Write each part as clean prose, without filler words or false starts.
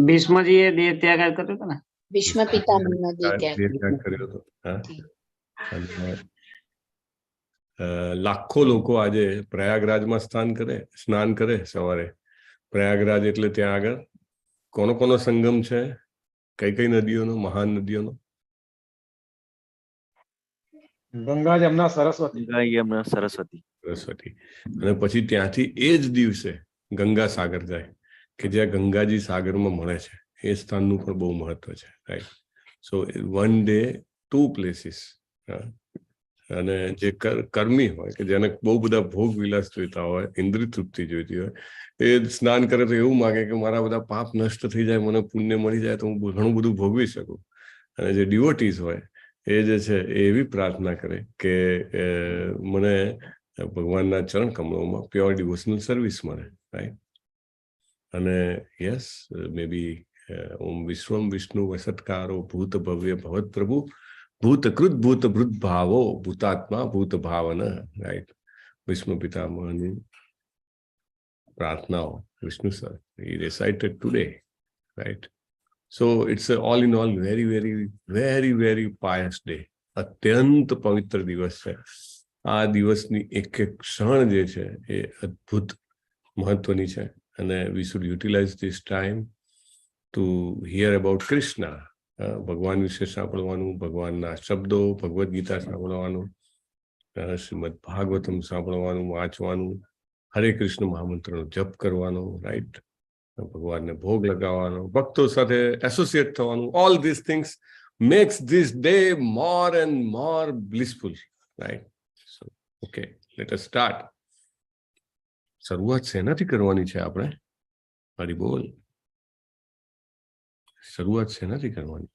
ભીષ્મજીએ દેહ ત્યાગ કર્યો હતો ને, ભીષ્મ પિતામહનો દેહ ત્યાગ કર્યો હતો. અને લાખો લોકો આજે પ્રયાગરાજમાં સ્નાન કરે સવારે. પ્રયાગરાજ એટલે ત્યાં આગળ કોનો સંગમ છે? કઈ કઈ નદીઓનો? મહાન નદીઓનો? ગંગા, યમુના, સરસ્વતી. સરસ્વતી. અને પછી ત્યાંથી એ જ દિવસે ગંગા સાગર જાય, કે જ્યાં ગંગાજી સાગરમાં મળે છે. એ સ્થાનનું પણ બહુ મહત્વ છે, રાઈટ? સો 1 day 2 places. અને જે કર્મી હોય, કે જેને બહુ બધા ભોગ વિલાસ જોઈતા હોય, ઇન્દ્રિય તૃપ્તિ જોઈતી હોય, એ સ્નાન કરે તો એવું માગે કે મારા બધા પાપ નષ્ટ થઈ જાય, મને પુણ્ય મળી જાય તો હું ઘણું બધું ભોગવી શકું. અને જે ડિવોટીઝ હોય એ જે છે એ એવી પ્રાર્થના કરે કે મને ભગવાનના ચરણ કમળોમાં પ્યોર ડિવોશનલ સર્વિસ મળે, રાઈટ? અને યસ, મે બી ઓમ વિશ્વમ વિષ્ણુ વસત્કારો ભૂત ભવ્ય ભવત પ્રભુ ભૂતકૃત ભૂત ભૃત ભાવો ભૂતાત્મા ભૂત ભાવન, રાઈટ? વિષ્ણુ પિતામહની પ્રાર્થનાઓ Vishnu sir he recited today, right? So it's all in all very very very very pious day. અત્યંત પવિત્ર દિવસ છે. આ દિવસની એક એક ક્ષણ જે છે એ અદ્ભુત મહત્વની છે. અને we should utilize this time to hear about Krishna. ભગવાન વિશે સાંભળવાનું, ભગવાનના શબ્દો, ભગવદ ગીતા સાંભળવાનું, શ્રીમદ ભાગવતમ સાંભળવાનું, વાંચવાનું, હરે કૃષ્ણ મહામંત્રનો જપ કરવાનો, રાઈટ? ભગવાનને ભોગ લગાવવાનો, ભક્તો સાથે એસોસિએટ થવાનું. All this things makes this day more and more blissful, right? So okay, let us start. શરૂઆત શેનાથી કરવાની છે આપણે? હરિબોલ. શરૂઆત શેનાથી કરવાની?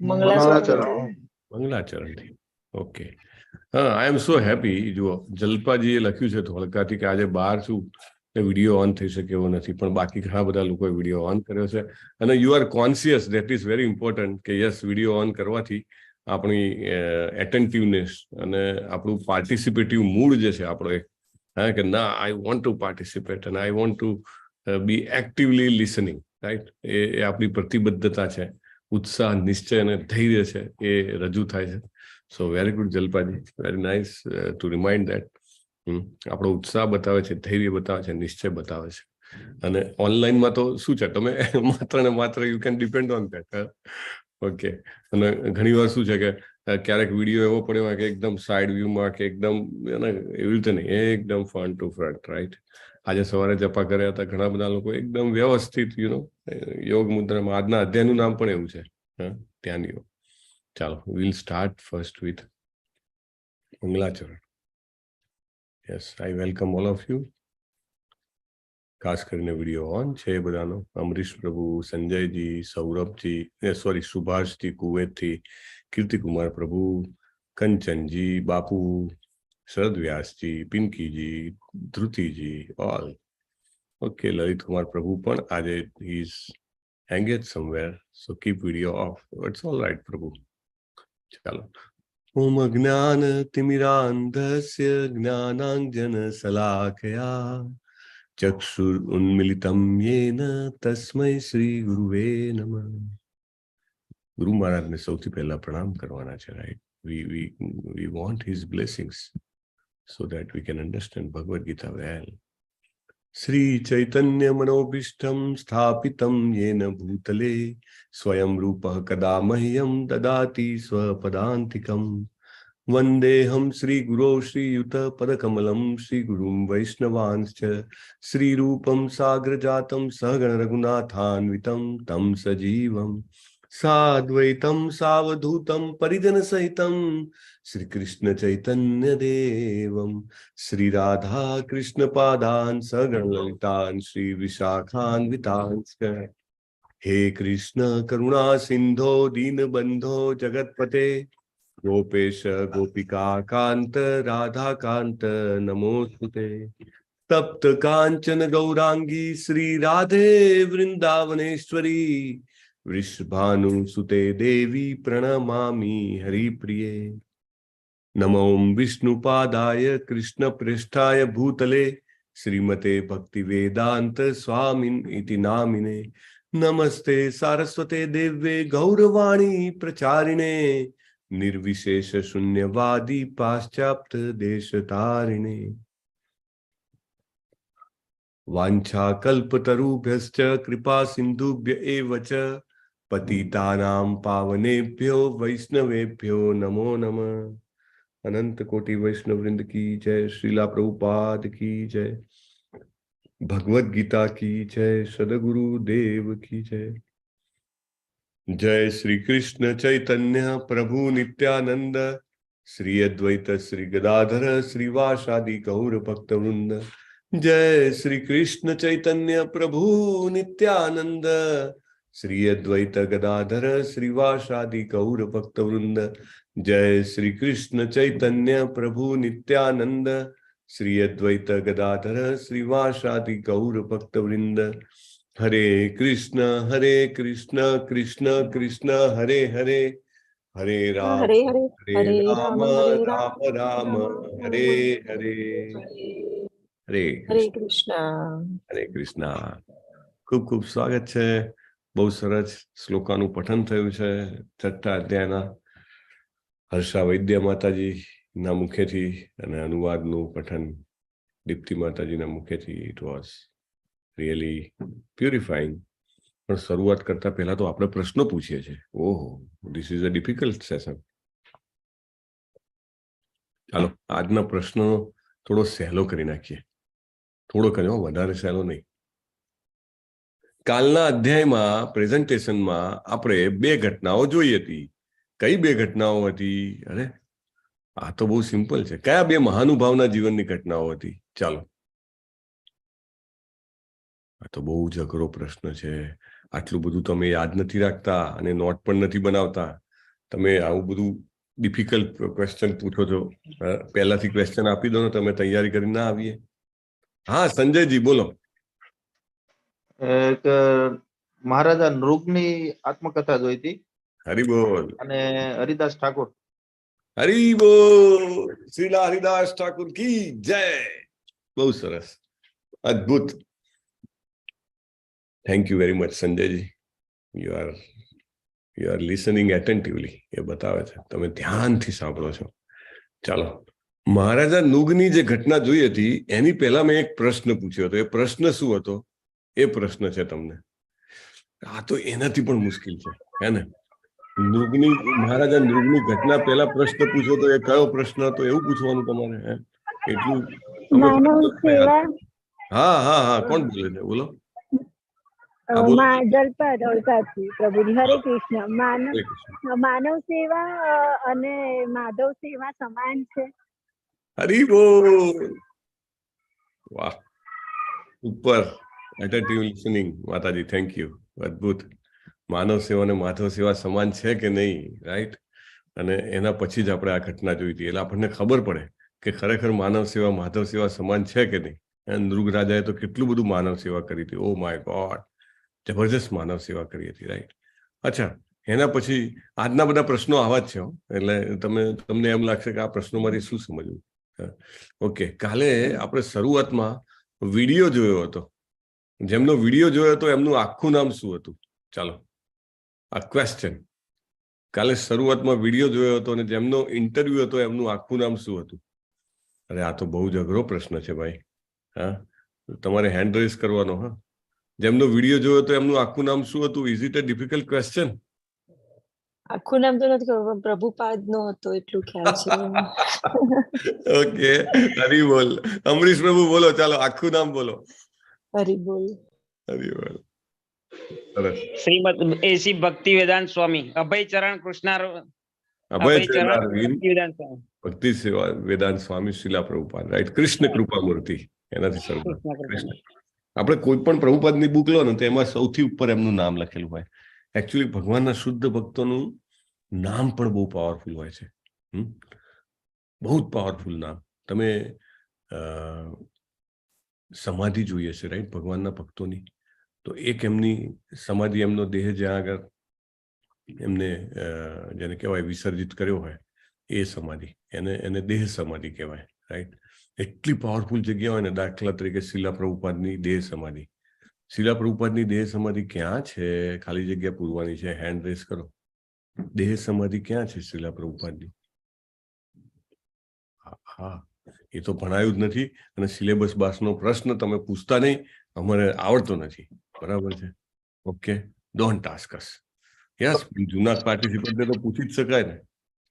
મંગલાચરણથી. ઓકે. હા, આઈ એમ સો હેપી. જુઓ, જલ્પાજીએ લખ્યું છે ધોળકાથી કે આજે બહાર છું, વિડીયો ઓન થઈ શકે એવો નથી, પણ બાકી ઘણા બધા લોકોએ વિડીયો ઓન કર્યો છે. અને you are conscious, that is very important, કે યસ, વિડીયો ઓન કરવાથી આપણી એટેન્ટિવનેસ અને આપણું પાર્ટિસિપેટિવ મૂડ જે છે આપણો, હા, કે ના, આઈ વોન્ટ ટુ પાર્ટિસિપેટ અને I want to be actively listening, right? એ આપણી પ્રતિબદ્ધતા છે, ઉત્સાહ, નિશ્ચય અને ધૈર્ય છે, એ રજૂ થાય છે. સો વેરી ગુડ જલ્પાજી, very nice to remind that. આપણો ઉત્સાહ બતાવે છે, ધૈર્ય બતાવે છે, નિશ્ચય બતાવે છે. અને ઓનલાઈનમાં તો શું છે, તમે માત્ર ને માત્ર you can depend on that. Okay. અને ઘણી વાર શું છે કે ક્યારેક વિડીયો એવો પડ્યો કે એકદમ સાઈડ વ્યૂમાં કે એકદમ એવી રીતે નહીં, એકદમ ફ્રન્ટ ટુ ફ્રન્ટ, રાઈટ? આજે સવારે જપા કર્યા હતા ઘણા બધા લોકો, એકદમ વ્યવસ્થિત, યોગ મુદ્રામાં. આજના અધ્યાયનું નામ પણ એવું છે, ધ્યાનીઓ. ચાલો, we'll start first with મંગલાચરણ. Yes, I welcome all of you. ખાસ કરીને વિડીયો ઓન છે એ બધાનો. અમરીશ પ્રભુ, સંજયજી, સૌરભજી, સોરી સુભાષજી કુવૈતથી, કીર્તિકુમાર પ્રભુ, કંચનજી, બાપુ, શરદ વ્યાસજી, પિંકીજી, ધ્રુતિજી, ઓલ. ઓકે, લલિત કુમાર પ્રભુ પણ આજે he is engaged somewhere, so keep video off. It's all right, પ્રભુ. ચાલો. ઓમ અજ્ઞાન તિમિરાંધસ્ય જ્ઞાનાંજન શલાકયા ચક્ષુર ઉન્મિલિતમ યેન તસ્મૈ શ્રી ગુરુવે નમઃ. ગુરુ મહારાજને સૌથી પહેલા પ્રણામ કરવાના છે, right? We want his blessings so that we can understand Bhagavad Gita well. Shri Chaitanya મનોભીષ્ટમ સ્થાપિતમ યેન ભૂતલે સ્વયં રૂપઃ કદા મહ્યં દદાતિ સ્વપદાંતિકમ. વંદેહમ શ્રી ગુરો શ્રીયુત પદકમલમ શ્રી ગુરુમ વૈષ્ણવાંશ્ચ શ્રી રૂપમ સાગ્ર જાતમ સહગણ રઘુનાથાન્વિતમ તમ સજીવમ સાદ્વૈતમ સાવધૂતમ પરિજન સહિતમ શ્રી કૃષ્ણ ચૈતન્ય દેવમ શ્રી રાધા કૃષ્ણ પાદાન સગણ લલિતાન શ્રી વિશાખાન્વિતાંશ્ચ. હે કૃષ્ણ કરુણા સિંધો દીનબંધો જગતપતે ગોપેશ ગોપિકા કાંત રાધા કાંત નમોસ્તુતે. તપ્ત કાંચન ગૌરાંગી શ્રી રાધે વૃંદાવનેશ્વરી વૃષભાનુ સુતે દેવી પ્રણમામી હરિપ્રિયે. નમો વિષ્ણુપાદાય કૃષ્ણ પૃષ્ઠાય ભૂતલે શ્રીમતે ભક્તિ વેદાંત સ્વામિન ઇતિ નામિને નમસ્તે સારસ્વતે દેવે ગૌરવાણી પ્રચારિણે નિર્વિશેષ શૂન્યવાદી પાશ્ચાત્ય દેશ તારિણે વાંછા કલ્પતરુભ્યશ્ચ કૃપા સિંધુભ્ય એવ ચ પતિતાનાં પાવનેભ્યો વૈષ્ણવેભ્યો નમો નમઃ. અનંત કોટિ વૈષ્ણવવૃંદ કી જય. શ્રીલા પ્રભુપાદ કી જય. ભગવદ ગીતા કી જય. સદગુરુ દેવ કી જય. જય શ્રી કૃષ્ણ ચૈતન્ય પ્રભુ નિત્યાનંદ શ્રી અદ્વૈત શ્રી ગદાધર શ્રીવાસાદિ ગૌર ભક્તવૃંદ. જય શ્રી કૃષ્ણ ચૈતન્ય પ્રભુ નિત્યાનંદ શ્રી અદ્વૈત ગદાધર શ્રીવાસાદિ ગૌર ભક્તવૃંદ. જય શ્રી કૃષ્ણ ચૈતન્ય પ્રભુ નિત્યાનંદ શ્રી અદ્વૈત ગદાધર શ્રીવાસાદિ ગૌર ભક્તવૃંદ. હરે કૃષ્ણ કૃષ્ણ કૃષ્ણ હરે હરે હરે રામ હરે હરે હરે રામ રામ રામ હરે હરે. હરે હરે કૃષ્ણ કૃષ્ણ. હરે કૃષ્ણ. ખૂબ ખૂબ સ્વાગત છે. બહુ સરસ શ્લોકાનું પઠન થયું છે છઠ્ઠા અધ્યાયના હર્ષા વૈદ્ય માતાજી ના મુખેથી અને અનુવાદનું પઠન દીપ્તિ માતાજીના મુખેથી. It was really purifying. પણ શરૂઆત કરતા પહેલા તો આપણે પ્રશ્નો પૂછીએ છીએ. ઓહો, this is a difficult session. ચાલો આજના પ્રશ્નો થોડો સહેલો કરી નાખીએ. થોડો કર્યો, વધારે સહેલો નહીં. કાલના અધ્યાયમાં પ્રેઝન્ટેશનમાં આપણે બે ઘટનાઓ જોઈ હતી. કઈ બે ઘટનાઓ હતી? અરે આ તો બહુ સિમ્પલ છે. કયા બે મહાનુભાવના જીવનની ઘટનાઓ હતી? ચાલો, આ તો બહુ જ અઘરો પ્રશ્ન છે. આટલું બધું તમે યાદ નથી રાખતા અને નોટ પણ નથી બનાવતા. તમે આવું બધું ડિફિકલ્ટ ક્વેશ્ચન પૂછો છો. પહેલાથી ક્વેશ્ચન આપી દો ને, તમે તૈયારી કરીને ના આવીએ. હા સંજયજી બોલો. એક મહારાજા નૃગની આત્મકથા જોઈ હતી. હરિબોલ. અને હરિદાસ ઠાકોર. હરિબોલ. શ્રીલા હરિદાસ ઠાકુર કી જય. બહુ સરસ, અદ્ભુત. થેન્ક યુ વેરી મચ સંજયજી. You are listening attentively. એ બતાવે છે તમે ધ્યાનથી સાંભળો છો. ચાલો, મહારાજા નુગની જે ઘટના જોઈ હતી એની પહેલા મેં એક પ્રશ્ન પૂછ્યો હતો. એ પ્રશ્ન શું હતો? એ પ્રશ્ન છે તમને. આ તો એનાથી પણ મુશ્કેલ છે, હે ને? મહારાજા નૃગની ઘટના પહેલા પ્રશ્ન પૂછો તો એ કયો પ્રશ્ન હતો એવું પૂછવાનું તમારે. એટલું હા હા હા, કોણ બોલે છે? બોલો. જલપદ ઓળખાથી પ્રભુજી. હરે કૃષ્ણ. માનવ સેવા અને માધવ સેવા સમાન છે? હરિબોલ. વાહ, ઉપર એટેન્ટિવ લિસનિંગ માતાજી. Thank you. અદ્ભુત. માનવ સેવા અને માધવ સેવા સમાન છે કે નહીં? રાઈટ. અને એના પછી જ આપણે આ ઘટના જોઈ હતી. એટલે આપણને ખબર પડે કે ખરેખર માનવ સેવા માધવ સેવા સમાન છે કે નહીં. નૃગ રાજાએ તો કેટલું બધું માનવ સેવા કરી હતી. ઓ માય ગોડ, જબરજસ્ત માનવ સેવા કરી હતી. રાઈટ. અચ્છા, એના પછી આજના બધા પ્રશ્નો આવા જ છે. એટલે તમને એમ લાગશે કે આ પ્રશ્નોમાંથી શું સમજવું. ઓકે, કાલે આપણે શરૂઆતમાં વિડીયો જોયો હતો. જેમનો વિડીયો જોયો હતો એમનું આખું નામ શું હતું? ચાલો, આ ક્વેશ્ચન. કાલે શરૂઆતમાં વિડીયો જોયો હતો અને જેમનો ઇન્ટરવ્યુ હતો એમનું આખું નામ શું હતું? અરે આ તો બહુ જ અઘરો પ્રશ્ન છે ભાઈ. હા, તમારે હેન્ડ રેઝ કરવાનો. હા, જેમનો વિડીયો જોયો હતો એમનું આખું નામ શું હતું? Is it a difficult question? આખું નામ તો નથી ખબર, પ્રભુપાદ નો હતો એટલું ખ્યાલ છે. ઓકે, હરિબોલ. અમરીશ પ્રભુ બોલો. ચાલો, આખું નામ બોલો. હરિબોલ. હરિબોલ. સરસ. શ્રીમદ એસી ભક્તિ વેદાંત સ્વામી અભયચરણ કૃષ્ણ ભક્તિ સેવા વેદાંત સ્વામી શીલા પ્રભુપાદ. રાઈટ. કૃષ્ણ કૃપા મૂર્તિ એનાથી શરૂ. કૃષ્ણ. આપણે કોઈ પણ પ્રભુપાદની બુક લો ને તો એમાં સૌથી ઉપર એમનું નામ લખેલું હોય. એકચ્યુઅલી ભગવાનના શુદ્ધ ભક્તોનું નામ પણ બહુ પાવરફુલ હોય છે. બહુ જ પાવરફુલ નામ. તમે સમાધિ જોઈએ છે, રાઈટ, ભગવાનના ભક્તોની. તો એક એમની સમાધિ, એમનો દેહ જ્યાં આગળ એમને જેને કહેવાય વિસર્જિત કર્યો હોય એ સમાધિ, એને દેહ સમાધિ કહેવાય. રાઈટ. એટલી પાવરફુલ જગ્યા હોય ને, દાખલા તરીકે શીલા પ્રભુપાદની દેહ સમાધિ. શીલા પ્રભુપાદની દેહ સમાધિ ક્યાં છે? ખાલી જગ્યા પૂરવાની છે, હેન્ડ રેસ કરો. દેહ સમાધિ ક્યાં છે શીલા પ્રભુપાદની? હા, એ તો ભણાયું જ નથી અને સિલેબસ બાસનો પ્રશ્ન તમે પૂછતા નહીં, અમારે આવડતો નથી. બરાબર છે? Okay, don't ask us. Yes, જૂના પાર્ટિસિપન્ટને તો પૂછી જ શકાય ને,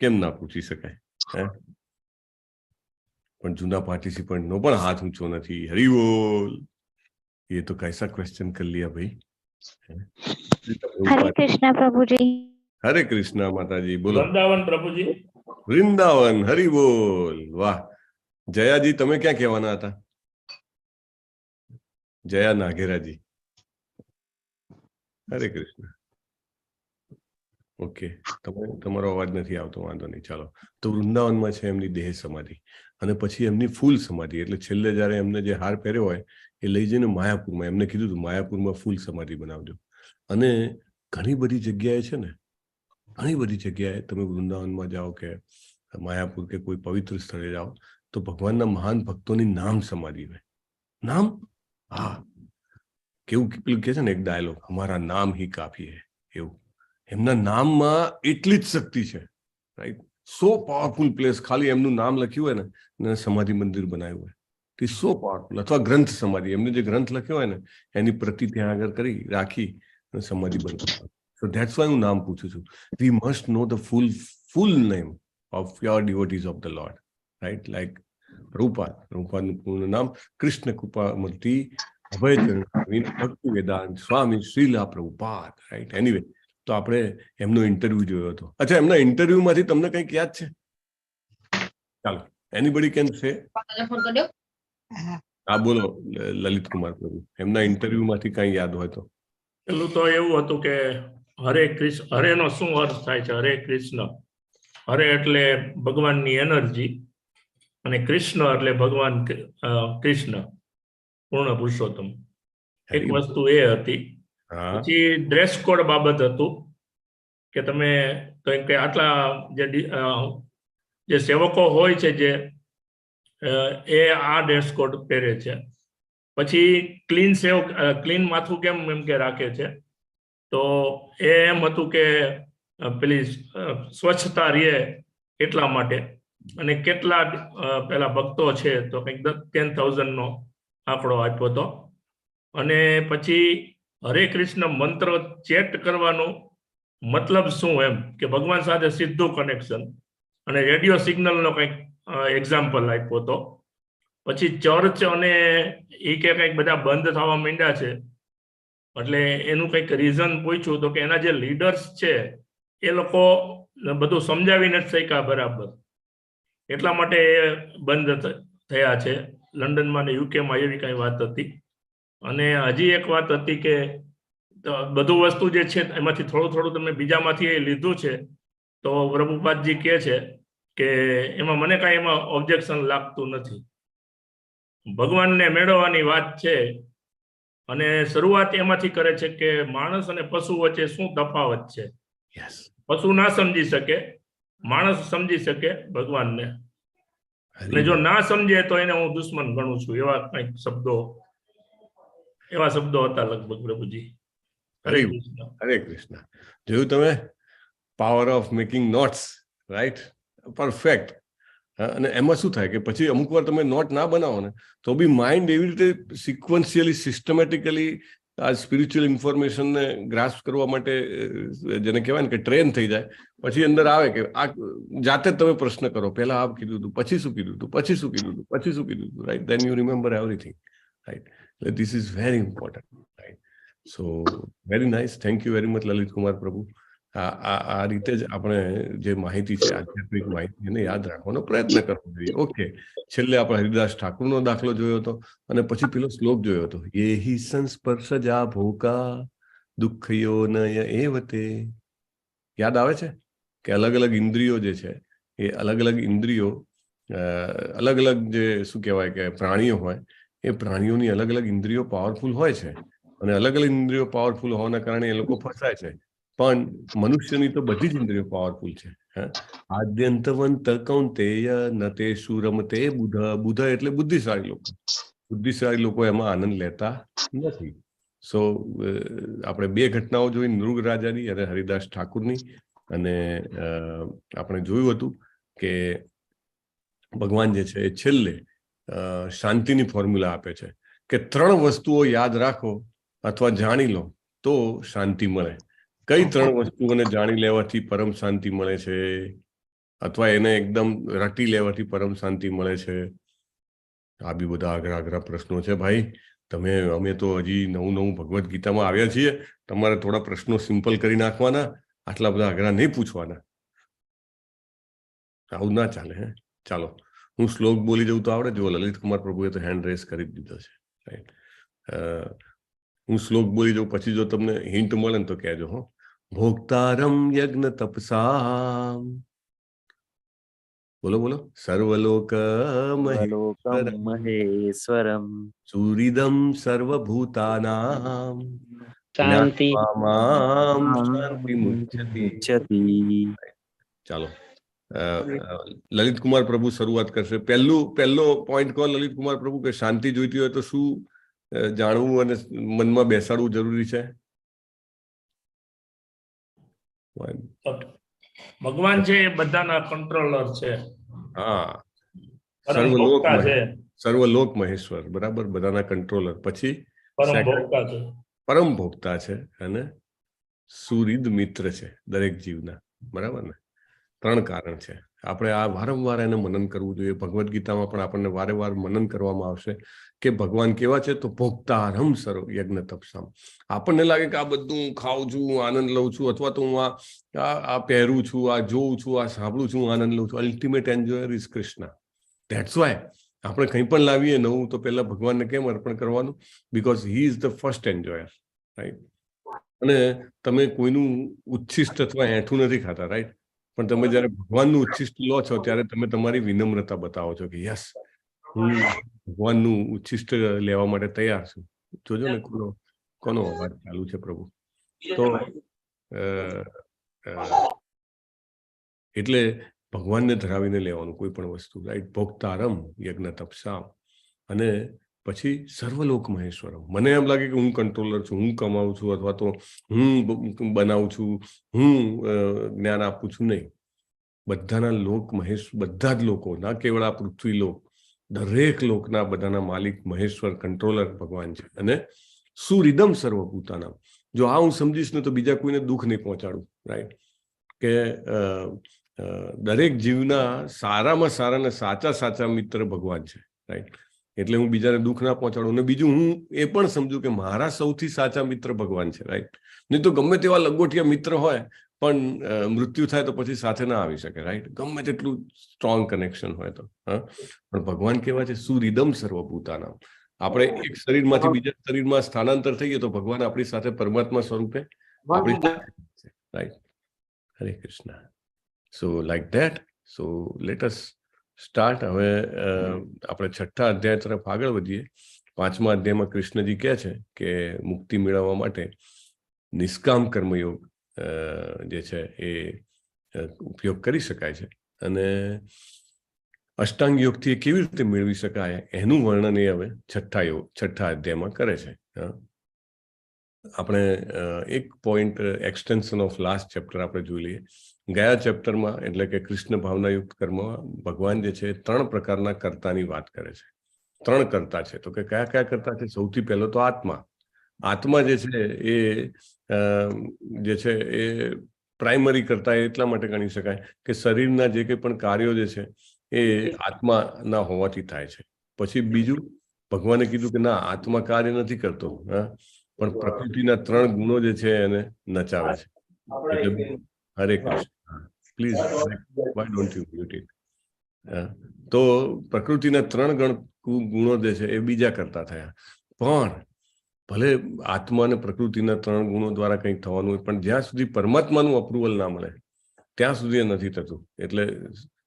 કેમ ના પૂછી શકાય? હે, પણ જૂના પાર્ટિસિપન્ટ નો પણ હાથ ઊંચો નથી. હરી બોલ. ये तो कैसा क्वेश्चन कर लिया भाई. हरे कृष्णा प्रभु जी. हरे कृष्णा माता जी. बोलो. वृंदावन प्रभु जी. वृंदावन. हरि बोल. वाह. जयाजी તમે ક્યાં કહેવાના હતા? જયા નાગેરાજી. હરે કૃષ્ણ. ઓકે, તમારો અવાજ નથી આવતો, વાંધો નહીં, ચાલો. તો વૃંદાવનમાં છે એમની દેહ સમાધિ અને પછી એમની ફૂલ સમાધિ, એટલે છેલ્લે જયારે એમને જે હાર પહેર્યો હોય એ લઈ જઈને માયાપુરમાં એમને કીધું હતું માયાપુરમાં ફૂલ સમાધિ બનાવજો. અને ઘણી બધી જગ્યાએ છે ને, ઘણી બધી જગ્યાએ તમે વૃંદાવનમાં જાઓ કે માયાપુર કે કોઈ પવિત્ર સ્થળે જાઓ તો ભગવાનના મહાન ભક્તોની નામ સમાધિ હોય. નામ, હા, કેવું પેલું કે છે ને એક ડાયલોગ, હમારા નામ હી કાફી હૈ, એવું. એમના નામમાં એટલી જ શક્તિ છે, રાઈટ? સો પાવરફુલ પ્લેસ, ખાલી એમનું નામ લખ્યું હોય ને સમાધિ મંદિર બનાવ્યું હોય, ઇટ સો પાવરફુલ. અથવા ગ્રંથ સમાધિ, એમને જે ગ્રંથ લખ્યો હોય ને એની પ્રતિ ત્યાં આગળ કરી રાખી અને સમાધિ બનાવી. સો ધેટ્સ વાય હું નામ પૂછું છું. We must know the full name of your devotees of the lord, right? Like પ્રભુપાદનું પૂર્ણ નામ કૃષ્ણ કૃપામૂર્તિ અભયચરણ ભક્તિ વેદાંત સ્વામી શ્રીલા પ્રભુપાદ, રાઈટ? એનીવે, તો આપણે એમનો ઇન્ટરવ્યુ જોયો હતો. અચ્છા, એમના ઇન્ટરવ્યુ માંથી તમને કંઈક યાદ છે? ચાલો, એનીબડી કેન સે? હા, બોલો લલિત કુમાર પ્રભુ, એમના ઇન્ટરવ્યુ માંથી કઈ યાદ હોય તો. પેલું તો એવું હતું કે હરે કૃષ્ણ, હરે નો શું અર્થ થાય છે? હરે કૃષ્ણ, હરે એટલે ભગવાનની એનર્જી અને કૃષ્ણ એટલે ભગવાન કૃષ્ણ પૂર્ણ પુરુષોત્તમ. એક વસ્તુ એ હતી. પછી ડ્રેસ કોડ બાબત હતું કે તમે કે આટલા જે સેવકો હોય છે જે એ આ ડ્રેસ કોડ પહેરે છે. પછી ક્લીન માથું કેમ એમ કે રાખે છે? તો એ એમ હતું કે પેલી સ્વચ્છતા રહે એટલા માટે. અને કેટલા પેલા ભક્તો છે તો કંઈક 10,000 નો આંકડો આપ્યો હતો. અને પછી હરે કૃષ્ણ મંત્ર ચેટ કરવાનો મતલબ શું, એમ કે ભગવાન સાથે સીધું કનેક્શન, અને રેડિયો સિગ્નલ નો કંઈક એક્ઝામ્પલ આપ્યો હતો. પછી ચર્ચ અને એ કે કંઈક બધા બંધ થવા માંડ્યા છે, એટલે એનું કંઈક રીઝન પૂછ્યું તો કે એના જે લીડર્સ છે એ લોકો બધું સમજાવી નથી શક્યા બરાબર, એટલા માટે એ બંધ થયા છે. લંડનમાં ને યુકેમાં એવી કઈ વાત હતી. અને હજી એક વાત હતી કે બધું વસ્તુ જે છે એમાંથી થોડું તમે બીજામાંથી લીધું છે, તો પ્રભુપાદજી કહે છે કે એમાં મને કાંઈ એમાં ઓબ્જેક્શન લાગતું નથી. ભગવાનને મેળવવાની વાત છે અને શરૂઆત એમાંથી કરે છે કે માણસ અને પશુ વચ્ચે શું તફાવત છે. પશુ ના સમજી શકે, માણસ સમજી શકે ભગવાનને, અને જો ના સમજે તો એને હું દુશ્મન ગણું છું. એવા કંઈક એવા શબ્દો હતા લગભગ પ્રભુજી. હરે કૃષ્ણ. હરે કૃષ્ણ. જોયું તમે? Power of making notes, right? Perfect. અને એમાં શું થાય કે પછી અમુક વાર તમે નોટ ના બનાવો ને તો બી માઇન્ડ એવી રીતે સિક્વન્શિયલી સિસ્ટમેટિકલી આ સ્પિરિચ્યુઅલ ઇન્ફોર્મેશનને ગ્રાસ્પ કરવા માટે જેને કહેવાય ને કે ટ્રેન થઈ જાય. પછી અંદર આવે કે આ જાતે જ તમે પ્રશ્ન કરો, પહેલા આ કીધું હતું, પછી શું કીધું હતું, પછી શું કીધું હતું, પછી શું કીધું હતું, right? Then you remember everything, right? This is very important, right? So very nice. Thank you very much Lalit Kumar પ્રભુ. આ રીતે જ આપણે જે માહિતી છે, આધ્યાત્મિક માહિતી, એને યાદ રાખવાનો પ્રયત્ન કરવો જોઈએ. ઓકે, છેલ્લે આપણે હરિદાસ ઠાકુરનો દાખલો જોયો હતો અને પછી પેલો શ્લોક જોયો હતો, યેહિ સંસ્પર્શજા ભોગા દુઃખયો નય એવતે. યાદ આવે છે કે અલગ અલગ ઇન્દ્રિયો જે છે એ અલગ અલગ ઇન્દ્રિયો, અલગ અલગ જે શું કહેવાય કે પ્રાણીઓ હોય, એ પ્રાણીઓની અલગ અલગ ઇન્દ્રિયો પાવરફુલ હોય છે અને અલગ અલગ ઇન્દ્રિયો પાવરફુલ હોવાના કારણે એ લોકો ફસાય છે. પણ મનુષ્યની તો બધી જ ઇન્દ્રિયો પાવરફુલ છે. આદ્યંતવંત કૌંતેય નતે સુરમતે બુધ. બુધ એટલે બુદ્ધિશાળી લોકો. બુદ્ધિશાળી લોકો એમાં આનંદ લેતા નથી. સો આપણે બે ઘટનાઓ જોઈ, નૃગ રાજાની અને હરિદાસ ઠાકુરની. અને આપણે જોયું હતું કે ભગવાન જે છે એ છેલ્લે શાંતિની ફોર્મ્યુલા આપે છે કે 3 વસ્તુઓ યાદ રાખો અથવા જાણી લો તો શાંતિ મળે. કઈ 3 વસ્તુઓને જાણી લેવાથી પરમ શાંતિ મળે છે અથવા એને એકદમ રટી લેવાથી પરમ શાંતિ મળે છે? આ બી બધા આગ્રા પ્રશ્નો છે ભાઈ. અમે તો હજી નવું ભગવદ્ ગીતામાં આવ્યા છીએ. તમારે થોડા પ્રશ્નો સિમ્પલ કરી નાખવાના, આટલા બધા આગ્રા નહીં પૂછવાના. આવું ના ચાલે. હે, ચાલો હું શ્લોક બોલી જઉં તો આવડે? જો લલિત કુમાર પ્રભુએ તો હેન્ડ રેઝ કરી દીધો છે, રાઈટ. હું શ્લોક બોલી જાઉં, પછી જો તમને હિન્ટ મળે ને તો કહેજો. હો. ભોક્તારમ યજ્ઞ તપસા, બોલો બોલો. સર્વલોક મહેશ્વરમ સુરિદમ સર્વભૂતાનામ શાંતિ. શાંતિ. ચાલો, લલિત કુમાર પ્રભુ શરૂઆત કરશે. પહેલો પોઈન્ટ કહો લલિત કુમાર પ્રભુ, કે શાંતિ જોઈતી હોય તો શું જાણવું અને મનમાં બેસાડવું જરૂરી છે? ભગવાન છે એ બધાના કંટ્રોલર છે. હા, પરમ ભોક્તા છે. સર્વલોક મહેશ્વર, બરાબર, બધાના કંટ્રોલર. પછી પરમ ભોક્તા છે. પરમ ભોક્તા છે અને સુહૃદ મિત્ર છે દરેક જીવના, બરાબર ને? 3 કારણ છે. આપણે આ વારંવાર એને મનન કરવું જોઈએ. ભગવદ્ ગીતામાં પણ આપણને વારંવાર મનન કરવામાં આવશે કે ભગવાન કેવા છે, તો ભોક્તારમ સર્વ યજ્ઞ તપસામ. આપણને લાગે કે આ બધું હું ખાઉં છું, આનંદ લઉં છું, અથવા તો હું આ પહેરું છું, આ જોઉં છું, આ સાંભળું છું, આનંદ લઉં છું. Ultimate enjoyer is Krishna. That's why આપણે કંઈ પણ લાવીએ નવું તો પહેલા ભગવાનને કેમ અર્પણ કરવાનું? Because he is the first enjoyer, right. અને તમે કોઈનું ઉચ્છિષ્ટ અથવા એઠું નથી ખાતા, રાઈટ. પણ તમે જયારે ભગવાનનું ઉચ્છિષ્ટ લો છો ત્યારે તમે તમારી વિનમ્રતા બતાવો છો કે યસ, હું ભગવાનનું ઉચ્છિષ્ટ લેવા માટે તૈયાર છું. જોજો ને કોનો અવાજ ચાલુ છે પ્રભુ. તો એટલે ભગવાનને ધરાવીને લેવાનું કોઈ પણ વસ્તુ, રાઈટ. ભોક્તારમ યજ્ઞ તપસામ. અને પછી સર્વલોક મહેશ્વરમ. મને એમ લાગે કે હું કંટ્રોલર છું, હું કમાઉં છું, અથવા તો હું બનાવું છું, હું જ્ઞાન આપું છું. નહીં, બધાના લોક બધા જ લોકો, ના કેવળ આ પૃથ્વી લોક, દરેક લોકના બધાના માલિક મહેશ્વર કંટ્રોલર ભગવાન છે. અને સુરિદમ સર્વભૂતાનામ. જો આ હું સમજીશ ને તો બીજા કોઈને દુઃખ નહીં પહોંચાડું, રાઈટ. કે દરેક જીવના સારામાં સારા ને સાચા મિત્ર ભગવાન છે, રાઈટ. એટલે હું બીજાને દુઃખ ના પહોંચાડું. અને બીજું હું એ પણ સમજુ કે મારા સૌથી સાચા મિત્ર ભગવાન છે, રાઈટ. નહીં તો ગમે તેવા લંગોટિયા મિત્ર હોય પણ મૃત્યુ થાય તો પછી સાથે ના આવી શકે, રાઈટ. ગમે તેટલું સ્ટ્રોંગ કનેક્શન હોય તો. હા, પણ ભગવાન કેવા છે? સુરિદમ સર્વભૂતાનામ. આપણે એક શરીરમાંથી બીજા શરીરમાં સ્થાનાંતર થઈએ તો ભગવાન આપણી સાથે પરમાત્મા સ્વરૂપે right. Hare Krishna. So like that. So let us start. હવે આપણે 6થા અધ્યાય તરફ આગળ વધીએ. 5મા અધ્યાયમાં કૃષ્ણજી કહે છે કે મુક્તિ મેળવવા માટે નિષ્કામ કર્મયોગ જે છે એ ઉપયોગ કરી શકાય છે. અને અષ્ટાંગ યોગથી કેવી રીતે મેળવી શકાય એનું વર્ણન એ હવે 6થા અધ્યાયમાં કરે છે. આપણે એક point extension of last chapter આપણે જોઈ લઈએ. ગયા ચેપ્ટરમાં એટલે કે કૃષ્ણ ભાવનાયુક્ત કર્મમાં ભગવાન જે છે 3 પ્રકારના કર્તાની વાત કરે છે. 3 કર્તા છે. તો કે કયા કર્તા છે? સૌથી પહેલો તો આત્મા. આત્મા જે છે એ પ્રાઇમરી કર્તા એટલા માટે ગણી શકાય કે શરીરના જે કંઈ પણ કાર્યો જે છે એ આત્માના હોવાથી થાય છે. પછી બીજું, ભગવાને કીધું કે ના, આત્મા કાર્ય નથી કરતો, પણ પ્રકૃતિના 3 ગુણો જે છે એને નચાવે છે. એટલે હરે Krishna, please why don't you mute it. તો પ્રકૃતિના 3 ગુણો જે છે એ બીજા કરતા થયા. પણ ભલે આત્મા અને પ્રકૃતિના 3 ગુણો દ્વારા કંઈક થવાનું હોય, પણ જ્યાં સુધી પરમાત્માનું અપ્રુવલ ના મળે ત્યાં સુધી એ નથી થતું. એટલે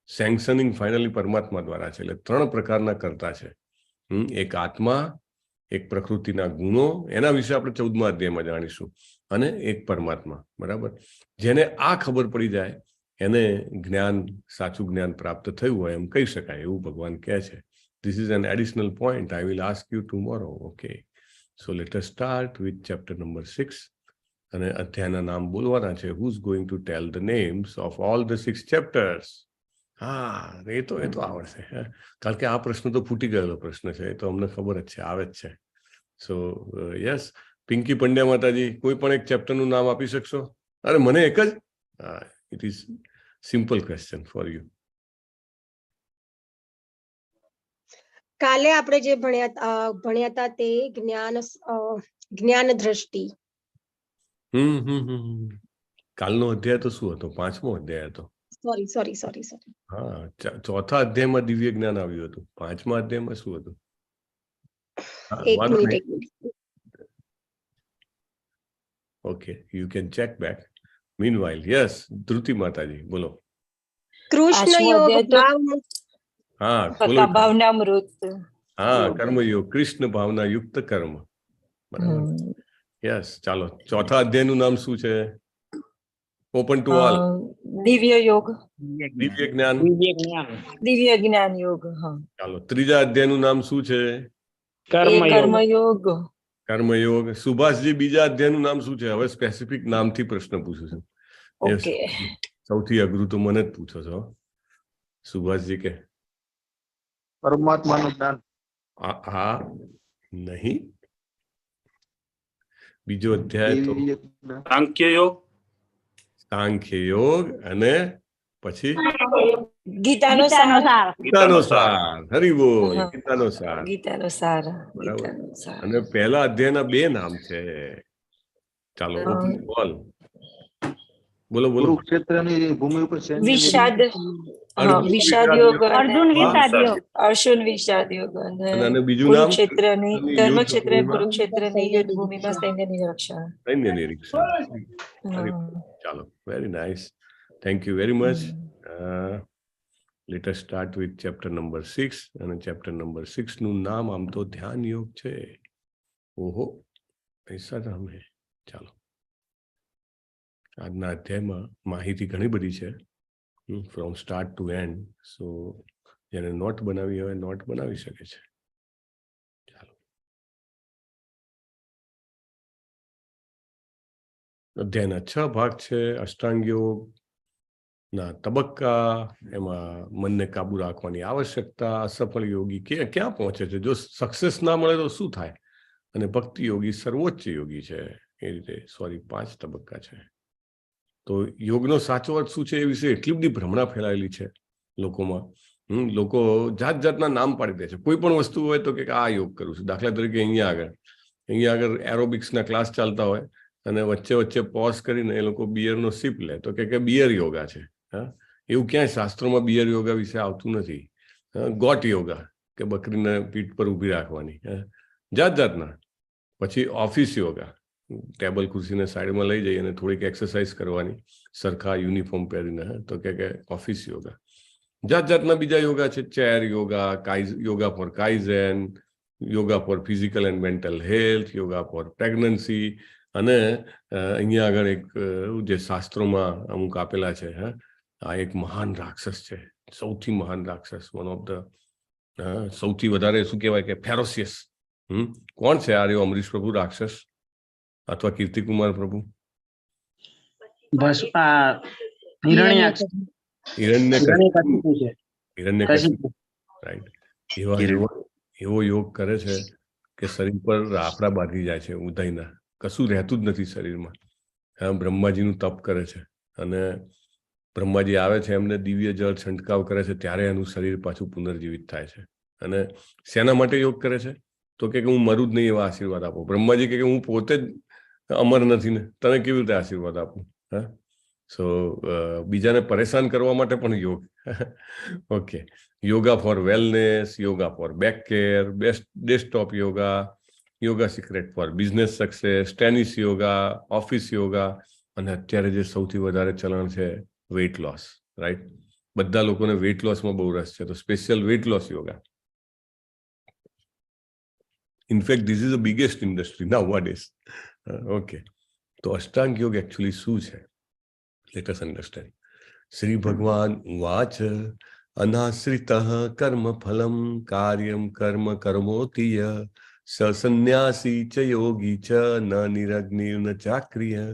સેન્કશનિંગ ફાઇનલી પરમાત્મા દ્વારા છે. એટલે 3 પ્રકારના કર્તા છે. એક આત્મા, એક પ્રકૃતિના ગુણો, એના વિશે આપણે 14મા અધ્યાયમાં જાણીશું, અને એક પરમાત્મા, બરાબર. જેને આ ખબર પડી જાય એને જ્ઞાન, સાચું જ્ઞાન પ્રાપ્ત થયું હોય એમ કહી શકાય, એવું ભગવાન કહે છે. This is an additional point. I will ask you tomorrow. Okay, So let us start with chapter number 6. અને અધ્યાયના નામ બોલવાના છે. Who's going to tell the names of all the 6 chapters? હા, એ તો આવડશે, કારણ કે આ પ્રશ્ન તો ફૂટી ગયેલો પ્રશ્ન છે, એ તો અમને ખબર જ છે, આવે જ છે. સો યસ, પિંકી પંડ્યા માતાજી, કોઈ પણ એક ચેપ્ટરનું નામ આપી શકશો? અરે મને એક જ. It is simple question for you. કાલે આપણે જે ભણ્યા હતા તે જ્ઞાન દ્રષ્ટિ. કાલનો અધ્યાય તો શું હતો? 5મો અધ્યાય હતો. સોરી. હા, ચોથા અધ્યાયમાં દિવ્ય જ્ઞાન આવ્યું હતું. 5મા અધ્યાયમાં શું હતું? એક minute. Okay, you can check back. Meanwhile, yes, Dhruti માતાજી બોલો. કૃષ્ણ યોગ ભાવ. હા, બોલો. ભાવનામૃત. હા, કર્મયોગ, કૃષ્ણ ભાવના યુક્ત કર્મ. બરાબર. યસ, ચાલો ચોથા અધ્યાયનું નામ શું છે? Open to all. દિવ્ય યોગ. દિવ્ય જ્ઞાન. દિવ્ય જ્ઞાન યોગ. હા, ચાલો ત્રીજા અધ્યાયનું નામ શું છે? કર્મયોગ. કર્મયોગ. સુભાષજી, બીજા અધ્યાયનું નામ શું છે? હવે સ્પેસિફિક નામથી પ્રશ્ન પૂછું છું. ઓકે. સૌથી અઘરું તો મને જ પૂછો છો, સુભાષજી. કે પરમાત્માનું જ્ઞાન. હા, નહીં. બીજો અધ્યાય તો સાંખ્ય યોગ. સાંખ્ય યોગ. અને પછી ગીતાનો સાર. ગીતાનો સાર. હરિ બોલ. ગીતાનો સાર. ગીતાનો સાર. બરાબર. અને પહેલા અધ્યાયના 2 નામ છે. ચાલો બોલ. બોલો. કુરુક્ષેત્રની ભૂમિ ઉપર વિષાદ. વિષાદ યોગ. અર્જુન વિષાદ યોગ. અને બીજું નામ કુરુક્ષેત્રની ધર્મક્ષેત્ર કુરુક્ષેત્રની યુદ્ધ ભૂમિમાં સૈન્ય નિરીક્ષણ. સૈન્ય નિરીક્ષણ. ચાલો, very nice. Thank you very much. Late us start with chapter number 6. અને ચેપ્ટર નંબર 6 નું નામ આમ તો ધ્યાન યોગ છે. ઓહો, પૈસા તમે. ચાલો, આજના અધ્યાયમાં માહિતી ઘણી બધી છે, ફ્રોમ સ્ટાર્ટ ટુ એન્ડ. સો જેને નોટ બનાવી હોય નોટ બનાવી શકે છે. ચાલો, અધ્યાયના 6 ભાગ છે. અષ્ટાંગ યોગ ના તબક્કા, એમાં મનને કાબુ રાખવાની આવશ્યકતા, અસફળ યોગી ક્યાં પહોંચે છે, જો સક્સેસ ના મળે તો શું થાય, અને ભક્તિ યોગી સર્વોચ્ચ યોગી છે. એ રીતે 5 તબક્કા છે. તો યોગનો સાચો અર્થ શું છે એ વિશે એટલી બધી ભ્રમણા ફેલાયેલી છે લોકોમાં. લોકો જાતના નામ પાડી દે છે. કોઈ પણ વસ્તુ હોય તો કે આ યોગ કરું છું. દાખલા તરીકે અહીંયા આગળ એરોબિક્સના ક્લાસ ચાલતા હોય અને વચ્ચે પોઝ કરીને એ લોકો બિયરનો સિપ લે તો કે બિયર યોગા છે. હા, એવું ક્યાંય શાસ્ત્રોમાં બિયર યોગા વિશે આવતું નથી. ગોટ યોગા, કે બકરીને પીઠ પર ઊભી રાખવાની. જાતના. પછી ઓફિસ યોગા, ટેબલ ખુરશીને સાઈડમાં લઈ જઈ અને થોડીક એક્સરસાઇઝ કરવાની સરખા યુનિફોર્મ પહેરીને, તો કે ઓફિસ યોગા. જાતના બીજા યોગા છે. Chair yoga, yoga for kaizen, yoga for physical and mental health, yoga for pregnancy. અને અહીંયા આગળ એક જે શાસ્ત્રોમાં અમુક આપેલા છે, આ એક મહાન રાક્ષસ છે, સૌથી મહાન રાક્ષસ, વન ઓફ ધ સૌથી વધારે શું કહેવાય કે ફેરોસિયસ. કોણ છે આ રહ્યો? અમરીશ પ્રભુ રાક્ષસ અથવા કીર્તિકુમાર પ્રભુ? એવો યોગ કરે છે કે શરીર પર રાફડા બાંધી જાય છે ઉદયના, કશું રહેતું જ નથી શરીરમાં. બ્રહ્માજીનું તપ કરે છે અને બ્રહ્માજી આવે છે, એમને દિવ્ય જળ છંટકાવ કરે છે, ત્યારે એનું શરીર પાછું પુનર્જીવિત થાય છે. અને શેના માટે યોગ કરે છે? તો કે હું મરું જ નહીં એવા આશીર્વાદ આપો. બ્રહ્માજી કે હું પોતે જ અમર નથી ને, તમે કેવી રીતે આશીર્વાદ આપું? સો બીજાને પરેશાન કરવા માટે પણ યોગ. Okay, yoga for wellness, yoga for back care, desktop yoga, yoga secret for business success, tennis yoga, office yoga, અને અત્યારે જે સૌથી વધારે ચલણ છે વેઇટ લોસ. રાઈટ, બધા લોકોને વેઇટ લોસમાં બહુ રસ છે, તો special weight loss yoga. In fact this is the biggest industry nowadays. Okay, તો અષ્ટાંગ યોગ એકચ્યુઅલી શું છે? Let us understand. શ્રી ભગવાન ઉવાચ અનાશ્રિતઃ કર્મ ફલમ કાર્યમ કર્મ કર્મોતિય સંન્યાસી ચ યોગી ચ ન નિરગ્નિ ન ચાક્રિય.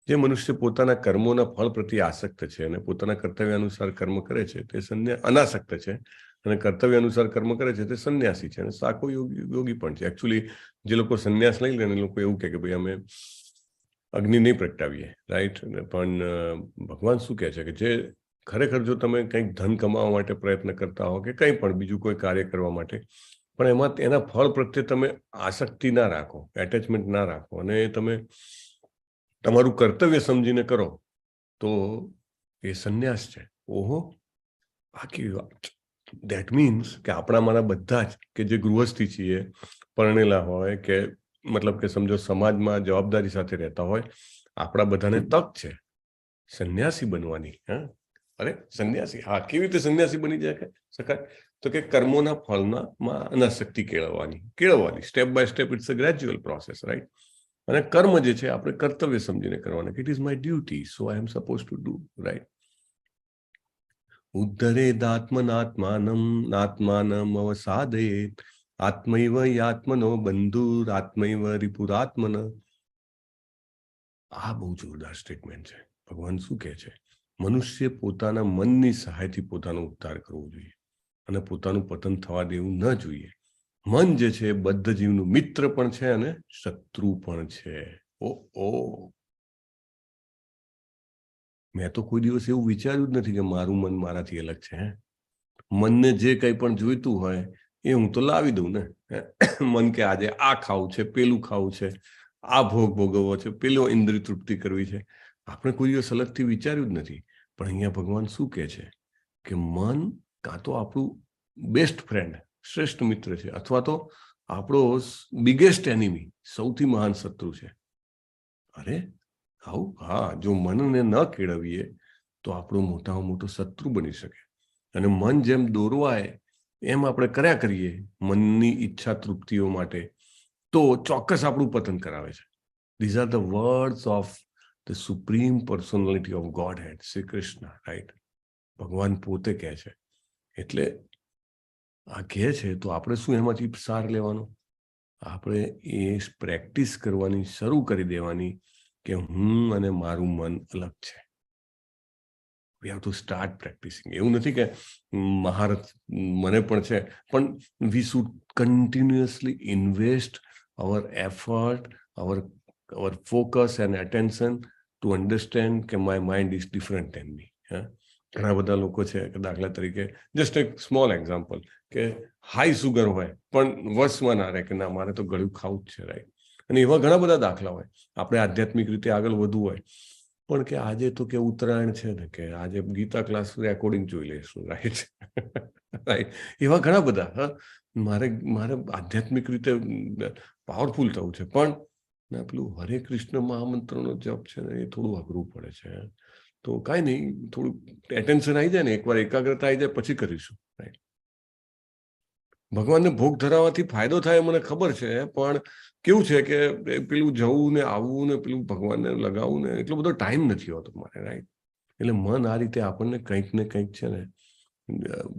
જે મનુષ્ય પોતાના કર્મોના ફળ પ્રત્યે આસક્ત છે અને પોતાના કર્તવ્ય અનુસાર કર્મ કરે છે તે અનાસક્ત છે, અને કર્તવ્ય અનુસાર કર્મ કરે છે તે સંન્યાસી છે, અને સાકો યોગી પણ છે. એકચ્યુઅલી જે લોકો સંન્યાસ લઈ લે એ લોકો એવું કે ભાઈ અમે અગ્નિ નહીં પ્રગટાવીએ, રાઈટ. પણ ભગવાન શું કહે છે કે જે ખરેખર જો તમે કંઈક ધન કમાવા માટે પ્રયત્ન કરતા હો કે કંઈ પણ બીજું કોઈ કાર્ય કરવા માટે, પણ એમાં એના ફળ પ્રત્યે તમે આસક્તિ ના રાખો, એટેચમેન્ટ ના રાખો, અને તમે તમારું કર્તવ્ય સમજીને કરો તો એ સંન્યાસ છે. ઓહો, બાકી દેટ મીન્સ કે આપણામાંના બધા જ કે જે ગૃહસ્થી છીએ, પરણેલા હોય કે મતલબ કે સમજો સમાજમાં જવાબદારી સાથે રહેતા હોય, આપણા બધાને તક છે સંન્યાસી બનવાની. હા, અરે સંન્યાસી, હા, કેવી રીતે સંન્યાસી બની શકાય? તો કે કર્મોના ફળમાં અનાસક્તિ કેળવવાની step by step. It's a gradual process, right. અને કર્મ જે છે આપણે કર્તવ્ય સમજીને કરવાના. It is my duty, so I am suppose to do, right. ઉદ્ધરેદાત્મનાત્માનમ નાત્માનમ અવસાદયેત આત્મૈવ યાત્મનો બંધુરાત્મૈવ રિપુરાત્મન. આ બહુ જોરદાર સ્ટેટમેન્ટ છે. ભગવાન શું કહે છે? મનુષ્ય પોતાના મનની સહાયથી પોતાનો ઉદ્ધાર કરવો જોઈએ અને પોતાનું પતન થવા દેવું ન જોઈએ. મન જે છે બદ્ધ જીવનું મિત્ર પણ છે અને શત્રુ પણ છે. ઓ, મેં તો કોઈ દિવસ એવું વિચાર્યું જ નથી કે મારું મન મારાથી અલગ છે. મનને જે કંઈ પણ જોઈતું હોય એ હું તો લાવી દઉં ને. મન કે આજે આ ખાવું છે, પેલું ખાવું છે, આ ભોગ ભોગવવો છે, પેલો ઇન્દ્રિય તૃપ્તિ કરવી છે. આપણે કોઈ દિવસ અલગથી વિચાર્યું જ નથી. પણ અહીંયા ભગવાન શું કહે છે કે મન કાં તો આપણું બેસ્ટ ફ્રેન્ડ, શ્રેષ્ઠ મિત્ર છે, અથવા તો આપણો બિગેસ્ટ એનિમી, સૌથી મહાન શત્રુ છે. અરે આવું? હા, જો મનને ન કેળવીએ તો આપણો મોટામાં મોટો શત્રુ બની શકે. અને મન જેમ દોરવાય એમ આપણે કર્યા કરીએ મનની ઈચ્છા તૃપ્તિઓ માટે, તો ચોક્કસ આપણું પતન કરાવે છે. These are the words of the supreme personality of Godhead, Shri Krishna, right. ભગવાન પોતે કહે છે. એટલે આ કહે છે તો આપણે શું એમાંથી સાર લેવાનો? આપણે એ પ્રેક્ટિસ કરવાની શરૂ કરી દેવાની કે હું અને મારું મન અલગ છે. We have to start practicing. એવું નથી કે મહારથ મને પણ છે, પણ we should continuously invest our effort, our focus and attention to understand કે my mind is different than me. ઘણા બધા લોકો છે કે દાખલા તરીકે જસ્ટ એક સ્મોલ એક્ઝામ્પલ કે હાઈ સુગર હોય પણ વશમાં ના રહે કે ના મારે તો ગળ્યું ખાવું જ છે, રાઈટ. અને એવા ઘણા બધા દાખલા હોય. આપણે આધ્યાત્મિક રીતે આગળ વધવું હોય પણ કે આજે તો કે ઉત્તરાયણ છે ને કે આજે ગીતા ક્લાસ રેકોર્ડિંગ જોઈ લઈશું, રાઈટ. રાઈટ, એવા ઘણા બધા. મારે આધ્યાત્મિક રીતે પાવરફુલ થવું છે પણ પેલું હરે કૃષ્ણ મહામંત્રનો જપ છે ને એ થોડું અઘરું પડે છે. તો કાંઈ નહીં, થોડું એટેન્શન આવી જાય ને, એકવાર એકાગ્રતા આવી જાય પછી કરીશું, રાઈટ. ભગવાનને ભોગ ધરાવવાથી ફાયદો થાય મને ખબર છે, પણ કેવું છે કે પેલું જવું ને આવવું ને પેલું ભગવાનને લગાવવું ને એટલો બધો ટાઈમ નથી હોતો મારે, રાઈટ. એટલે મન આ રીતે આપણને કંઈક ને કંઈક છે ને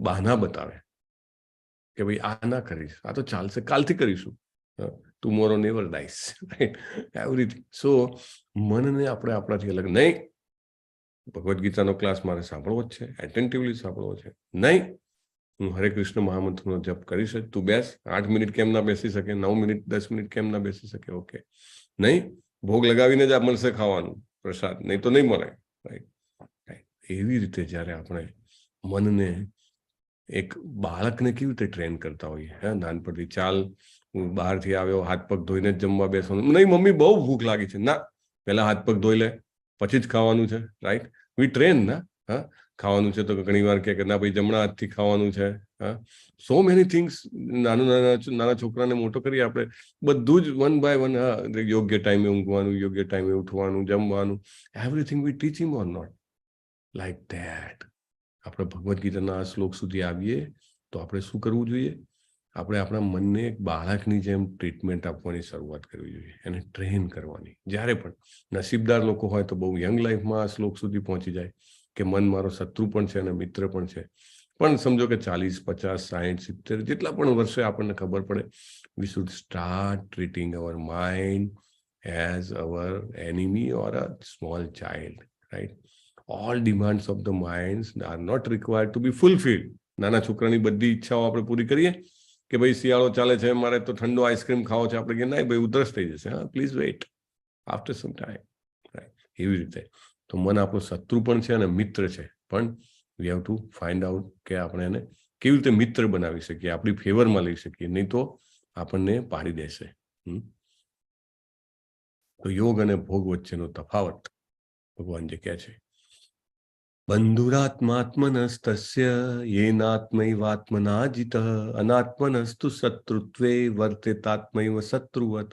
બહાના બતાવે કે ભાઈ આ ના કરીશ, આ તો ચાલશે, કાલથી કરીશું. Tomorrow never dies, right. Everything. So મનને આપણે આપણાથી અલગ નહીં. ભગવદ્ ગીતાનો ક્લાસ મારે સાંભળવો જ છે, એટેન્ટિવલી સાંભળવો છે. નહીં, હું હરે કૃષ્ણ મહામંત્રનો જપ કરીશ જ. તું બેસ, 8 મિનિટ કેમ ના બેસી શકે, 9 મિનિટ 10 મિનિટ કેમ ના બેસી શકે? ઓકે. નહીં, ભોગ લગાવીને જ આ મળશે ખાવાનું પ્રસાદ, નહીં તો નહીં મળે, રાઈટ. એવી રીતે જ્યારે આપણે મનને એક બાળકને કેવી રીતે ટ્રેન કરતા હોઈએ, નાનપણથી ચાલ હું બહારથી આવ્યો હાથ પગ ધોઈને જ જમવા બેસવાનું. નહીં મમ્મી બહુ ભૂખ લાગી છે, ના પહેલા હાથ પગ ધોઈ લે પછી જ ખાવાનું છે, રાઈટ. વી ટ્રેન ના. ખાવાનું છે તો ઘણી વાર કે ના ભાઈ જમણા હાથથી ખાવાનું છે. So many things. નાના છોકરાને મોટો કરીએ આપણે બધું જ વન બાય વન. યોગ્ય ટાઈમે ઊંઘવાનું, યોગ્ય ટાઈમે ઉઠવાનું, જમવાનું, everything we teach him or not like that. આપણે ભગવદ્ ગીતાના આ શ્લોક સુધી આવીએ તો આપણે શું કરવું જોઈએ? આપણે આપણા મનને એક બાળકની જેમ ટ્રીટમેન્ટ આપવાની શરૂઆત કરવી જોઈએ, એને ટ્રેન કરવાની. જ્યારે પણ નસીબદાર લોકો હોય તો બહુ યંગ લાઈફમાં આ શ્લોક સુધી પહોંચી જાય કે મન મારો શત્રુ પણ છે અને મિત્ર પણ છે. પણ સમજો કે 40, 50, 60, 70 જેટલા પણ વર્ષે આપણને ખબર પડે we should start treating our mind as our enemy or a small child, right? All demands of the minds are not required to be fulfilled. નાના છોકરાની બધી ઈચ્છાઓ આપણે પૂરી કરીએ કે ભાઈ શિયાળો ચાલે છે, મારે તો ઠંડો આઈસ્ક્રીમ ખાવો છે, આપણે કે ના ભાઈ ઉધરસ થઈ જશે, હા please wait after some time, right? એવી રીતે તો મન આપણો શત્રુ પણ છે અને મિત્ર છે, પણ we have to find out કે આપણે એને કેવી રીતે મિત્ર બનાવી શકીએ, આપણી ફેવરમાં લઈ શકીએ, નહીં તો આપણને પાડી દેશે. તો યોગ અને ભોગ વચ્ચેનો તફાવત ભગવાન જે કહે છે, બંધુરાત્માત્મનસ્તસ્ય યેનાત્મૈવાત્મના જીતઃ અનાત્મનસ્તુ શત્રુત્વે વર્તેતાત્મૈવ શત્રુવત.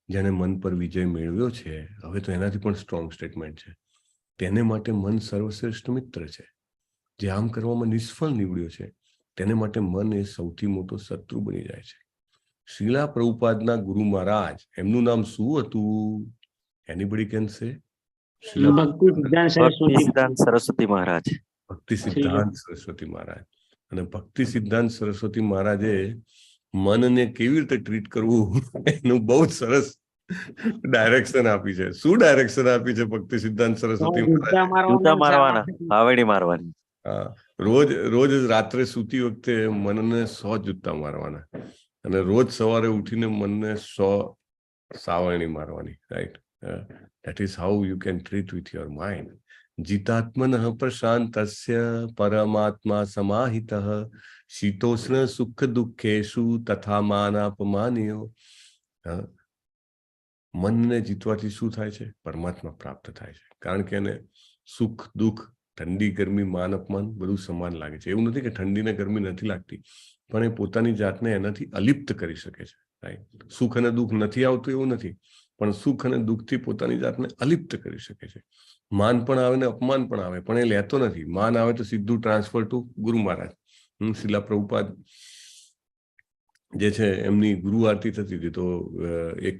જેને મન પર વિજય મેળવ્યો છે, હવે તો એનાથી પણ સ્ટ્રોંગ સ્ટેટમેન્ટ છે, તેને માટે મન સર્વશ્રેષ્ઠ મિત્ર છે. જે આમ કરવામાં નિષ્ફળ નીવડ્યો છે તેને માટે મન એ સૌથી મોટો શત્રુ બની જાય છે. શ્રીલા પ્રભુપાદના ગુરુ મહારાજ, એમનું નામ શું હતું? Anybody can say? ભક્તિ સિદ્ધાંત સરસ્વતી મહારાજ. ભક્તિ સિદ્ધાંત સરસ્વતી મહારાજ. અને ભક્તિ સિદ્ધાંત સરસ્વતી મહારાજે મનને કેવી રીતે ટ્રીટ કરવું એનું બહુ જ સરસ ડાયરેક્શન આપી છે. શું ડાયરેક્શન આપી છે ભક્તિ સિદ્ધાંત સરસ્વતી મહારાજ? જૂતા મારવાના, હાવેડી મારવાની. રોજ રાત્રે સૂતી વખતે મનને 100 જૂતા મારવાના અને રોજ સવારે ઉઠીને મનને 100 સાવરણી મારવાની, right? That is how you can treat with your mind. જીતાત્મનઃ પ્રશાંતસ્ય પરમાત્મા સમાહિતઃ શીતોષ્ણ સુખ દુઃખેષુ તથા માનાપમાનયો. મનને જીતવાથી શું થાય છે? પરમાત્મા પ્રાપ્ત થાય છે. કારણ કે એને સુખ દુઃખ, ઠંડી ગરમી, માન અપમાન બધું સમાન લાગે છે. એવું નથી કે ઠંડીને ગરમી નથી લાગતી, પણ એ પોતાની જાતને એનાથી અલિપ્ત કરી શકે છે, રાઈટ? સુખ અને દુઃખ નથી આવતું એવું નથી, પણ સુખ અને દુઃખથી પોતાની જાતને અલિપ્ત કરી શકે છે. માન પણ આવે ને અપમાન પણ આવે, પણ એ લેતો નથી. માન આવે તો સીધું ટ્રાન્સફર ટુ ગુરુ મહારાજ. શીલા પ્રભુપાદ જે છે એમની ગુરુ આરતી થતી હતી, તો એક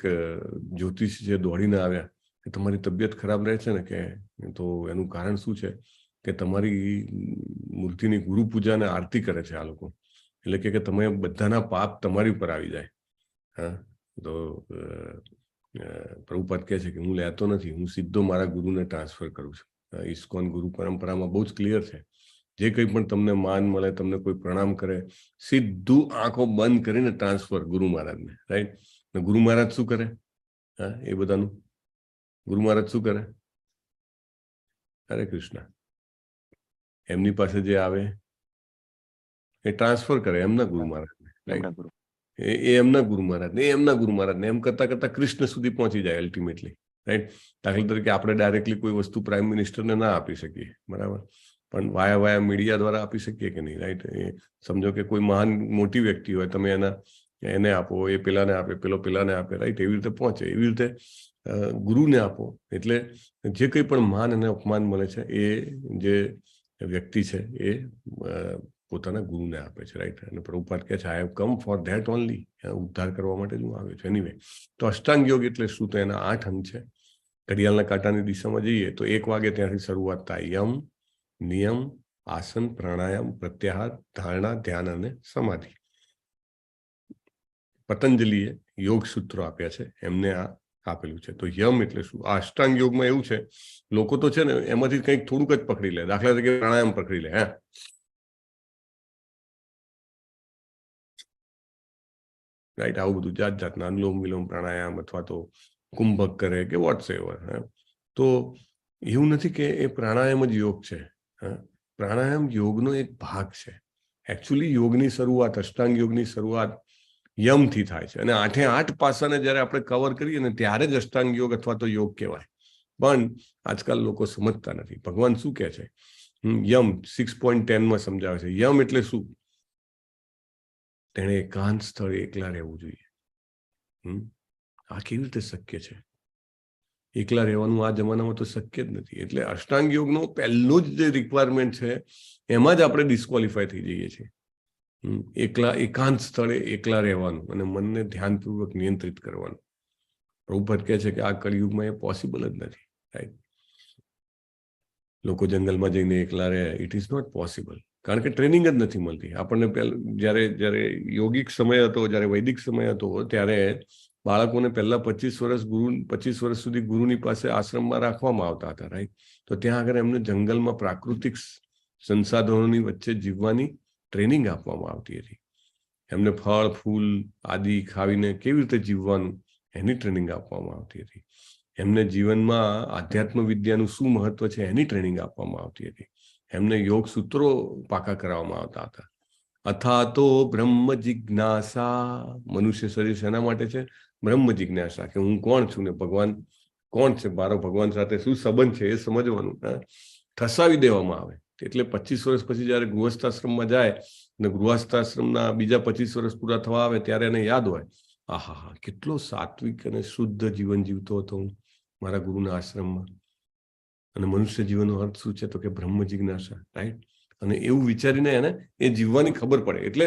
જ્યોતિષ જે દોડીને આવ્યા કે તમારી તબિયત ખરાબ રહે છે ને, કે તો એનું કારણ શું છે? કે તમારી મૂર્તિની ગુરુ પૂજા અને આરતી કરે છે આ લોકો, એટલે કે તમે બધાના પાપ તમારી ઉપર આવી જાય. હા, તો પ્રભુપાદ કહે છે કે હું લેતો નથી, હું સીધો મારા ગુરુને ટ્રાન્સફર કરું છું. ઇસ્કોન ગુરુ પરંપરામાં બહુ જ ક્લિયર છે. જે કંઈ પણ તમને માન મળે, તમને કોઈ પ્રણામ કરે, સીધું આંખો બંધ કરીને ટ્રાન્સફર ગુરુ મહારાજને, રાઈટ? ગુરુ મહારાજ શું કરે? હા, એ બધાનું ગુરુ મહારાજ શું કરે? હરે કૃષ્ણ. એમની પાસે જે આવે એ ટ્રાન્સફર કરે એમના ગુરુ મહારાજને, રાઈટ? એ એમના ગુરુ મહારાજને, એમના ગુરુ મહારાજને, એમ કરતા કરતા કૃષ્ણ સુધી પહોંચી જાય અલ્ટિમેટલી, રાઈટ? દાખલા તરીકે આપણે ડાયરેક્ટલી કોઈ વસ્તુ પ્રાઇમ મિનિસ્ટરને ના આપી શકીએ, બરાબર, પણ વાયા મીડિયા દ્વારા આપી શકીએ કે નહીં, રાઈટ? એ સમજો કે કોઈ મહાન મોટી વ્યક્તિ હોય, તમે એને આપો, એ પેલાને આપે, પેલો પેલાને આપે, રાઈટ? એવી રીતે પહોંચે. એવી રીતે ગુરુને આપો એટલે જે કંઈ પણ માન અને અપમાન મળે છે એ જે વ્યક્તિ છે એ પોતાના ગુરુને આપે છે, રાઈટ? અને પ્રભુપાદ કહે છે, I have come for that only. ઉદ્ધાર કરવા માટે જ હું આવ્યો છું. એનીવે, તો અષ્ટાંગ યોગ એટલે શું? તો એના 8 અંગ છે. ઘડિયાળના કાંટાની દિશામાં જઈએ તો 1 વાગે ત્યાંથી શરૂઆત થાય. યમ, નિયમ, આસન, પ્રાણાયામ, પ્રત્યાહાર, ધારણા, ધ્યાન અને સમાધિ. પતંજલિએ યોગ સૂત્રો આપ્યા છે, એમને આ આપેલું છે. તો યમ એટલે શું? આ અષ્ટાંગ યોગમાં એવું છે, લોકો તો છે ને એમાંથી કંઈક થોડુંક જ પકડી લે. દાખલા તરીકે પ્રાણાયામ પકડી લે, હા, રાઈટ? આવું બધું જાત જાતના અનુલોમ વિલોમ પ્રાણાયામ અથવા તો કુંભક કરે કે વોટસએવર. તો એવું નથી કે એ પ્રાણાયામ જ યોગ છે. પ્રાણાયામ યોગનો એક ભાગ છે. એકચ્યુઅલી યોગની શરૂઆત, અષ્ટાંગ યોગની શરૂઆત યમથી થાય છે, અને 8 પાસાને જ્યારે આપણે કવર કરીએ ને ત્યારે જ અષ્ટાંગ યોગ અથવા તો યોગ કહેવાય. પણ આજકાલ લોકો સમજતા નથી. ભગવાન શું કહે છે? યમ 6.10 સમજાવે છે. યમ એટલે શું? તેણે એકાંત સ્થળે એકલા રહેવું જોઈએ. આ કેવી રીતે શક્ય છે? એકલા રહેવાનું આ જમાનામાં તો શક્ય જ નથી. એટલે અષ્ટાંગ યોગનો પહેલો જ જે રિક્વાયરમેન્ટ છે એમાં જ આપણે ડિસ્ક્વોલિફાય થઈ જઈએ છીએ. એકાંત સ્થળે એકલા રહેવાનું અને મનને ધ્યાનપૂર્વક નિયંત્રિત કરવાનું. પ્રભુપાદ કહે છે કે આ કળિયુગમાં એ પોસિબલ જ નથી, રાઈટ? લોકો જંગલમાં જઈને એકલા રહે, ઇટ ઇઝ નોટ પોસિબલ, કારણ કે ટ્રેનિંગ જ નથી મળતી આપણને. જ્યારે યોગિક સમય હતો, જ્યારે વૈદિક સમય હતો, ત્યારે બાળકોને પહેલા 25 વર્ષ સુધી ગુરુની પાસે આશ્રમમાં રાખવામાં આવતા હતા, રાઈટ? તો ત્યાં આગળ એમને જંગલમાં પ્રાકૃતિક સંસાધનોની વચ્ચે જીવવાની ટ્રેનિંગ આપવામાં આવતી હતી. એમને ફળ ફૂલ આદિ ખાવીને કેવી રીતે જીવવાનું એની ટ્રેનિંગ આપવામાં આવતી હતી. એમને જીવનમાં આધ્યાત્મ વિદ્યાનું શું મહત્વ છે એની ટ્રેનિંગ આપવામાં આવતી હતી. એમને યોગ સૂત્રો પાકા કરવામાં આવતા હતા. અથા તો બ્રહ્મ જિજ્ઞાસા, મનુષ્ય શરીર શેના માટે છે? બ્રહ્મ જિજ્ઞાસા, કે હું કોણ છું ને ભગવાન કોણ છે, મારો ભગવાન સાથે શું સંબંધ છે એ સમજવાનું ઠસાવી દેવામાં આવે. એટલે 25 વર્ષ પછી જયારે ગૃહસ્થાશ્રમમાં જાય અને ગૃહસ્થાશ્રમના બીજા 25 વર્ષ પૂરા થવા આવે ત્યારે એને યાદ હોય, આહા કેટલો સાત્વિક અને શુદ્ધ જીવન જીવતો હતો હું મારા ગુરુના આશ્રમમાં. અને મનુષ્ય જીવનનો અર્થ શું છે? તો કે બ્રહ્મ જિજ્ઞાસા, રાઈટ? અને એવું વિચારીને એને એ જીવવાની ખબર પડે. એટલે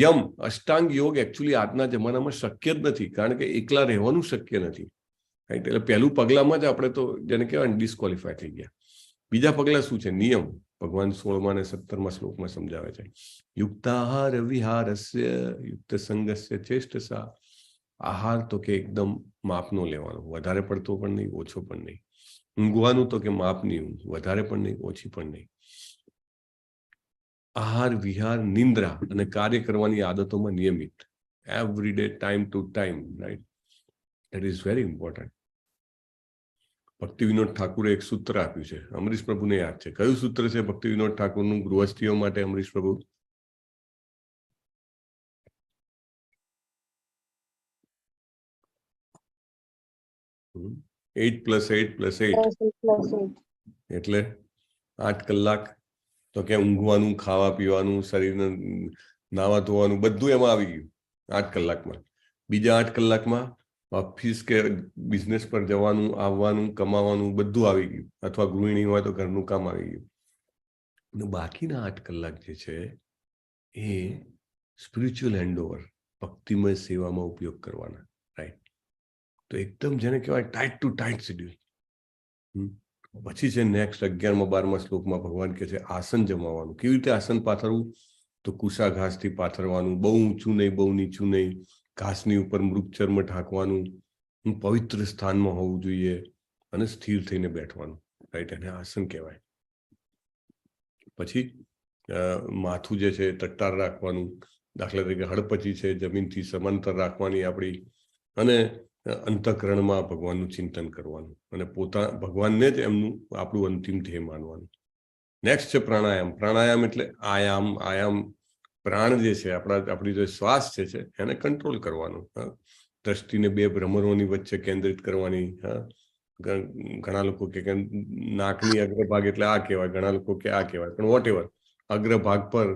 યમ અષ્ટાંગ યોગ એકચ્યુઅલી આજના જમાનામાં શક્ય જ નથી, કારણ કે એકલા રહેવાનું શક્ય નથી, રાઈટ? એટલે પહેલું પગલામાં જ આપણે તો જેને કહેવાય ડિસ્ક્વોલિફાય થઈ ગયા. બીજા પગલા શું છે? નિયમ. ભગવાન 16મા અને 17મા શ્લોકમાં સમજાવે છે, યુક્તાહાર વિહારસ્ય યુક્ત સંગસ્ય ચેષ્ટસા. આહાર તો કે એકદમ માપનો લેવાનો, વધારે પડતો પણ નહીં, ઓછો પણ નહીં. ઊંઘવાનું તો કે માપની ઊંઘ, વધારે પણ નહીં, ઓછી પણ નહીં. આહાર વિહાર નિંદ્રા અને કાર્ય કરવાની આદતોમાં નિયમિત, every day, time to time, right? That is very important. ભક્તિ વિનોદ ઠાકુરે એક સૂત્ર આપ્યું છે, અમરીશ પ્રભુને યાદ છે. કયું સૂત્ર છે ભક્તિ વિનોદ ઠાકુરનું ગૃહસ્થીઓ માટે, અમરીશ પ્રભુ? $8 + 8 + 8 એટલે 8 કલાક. તો કે ઊંઘવાનું, ખાવા પીવાનું, શરીરને નાવા ધોવાનું બધું એમાં આવી ગયું 8 કલાકમાં. બીજા 8 કલાકમાં ઓફિસ કે બિઝનેસ પર જવાનું, આવવાનું, કમાવાનું બધું આવી ગયું, અથવા ગૃહિણી હોય તો ઘરનું કામ આવી ગયું. અને બાકીના 8 કલાક જે છે એ સ્પિરિચ્યુઅલ હેન્ડઓવર, ભક્તિમય સેવામાં ઉપયોગ કરવાના, રાઈટ? તો એકદમ જેને કહેવાય ટાઈટ ટુ ટાઈટ શેડ્યુલ. પછી છે નેક્સ્ટ 11મા 12મા શ્લોકમાં ભગવાન કહે છે આસન જમાવવાનું. કેવી રીતે આસન પાથરવું? તો કુશા ઘાસથી પાથરવાનું, બહુ ઊંચું નહીં, બહુ નીચું નહીં, ઘાસની ઉપર મૃગચર્મ ઢાંકવાનું, પવિત્ર સ્થાનમાં હોવું જોઈએ અને સ્થિર થઈને બેઠવાનું, રાઈટ? એને આસન કહેવાય. પછી માથું જે છે તટ્ટાર રાખવાનું, દાખલા તરીકે હડપચી છે જમીનથી સમાંતર રાખવાની આપણી, અને અંતઃકરણમાં ભગવાનનું ચિંતન કરવાનું, અને ભગવાનને જ એમનું આપણું અંતિમ ધ્યેય માનવાનું. નેક્સ્ટ છે પ્રાણાયામ. પ્રાણાયામ એટલે આયામ પ્રાણ જે છે આપણી જે શ્વાસ છે એને કંટ્રોલ કરવાનું. દ્રષ્ટિને 2 ભ્રમરોની વચ્ચે કેન્દ્રિત કરવાની. ઘણા લોકો કે નાકની અગ્રભાગ એટલે આ કહેવાય, ઘણા લોકો કે આ કહેવાય, પણ વોટ એવર, અગ્રભાગ પર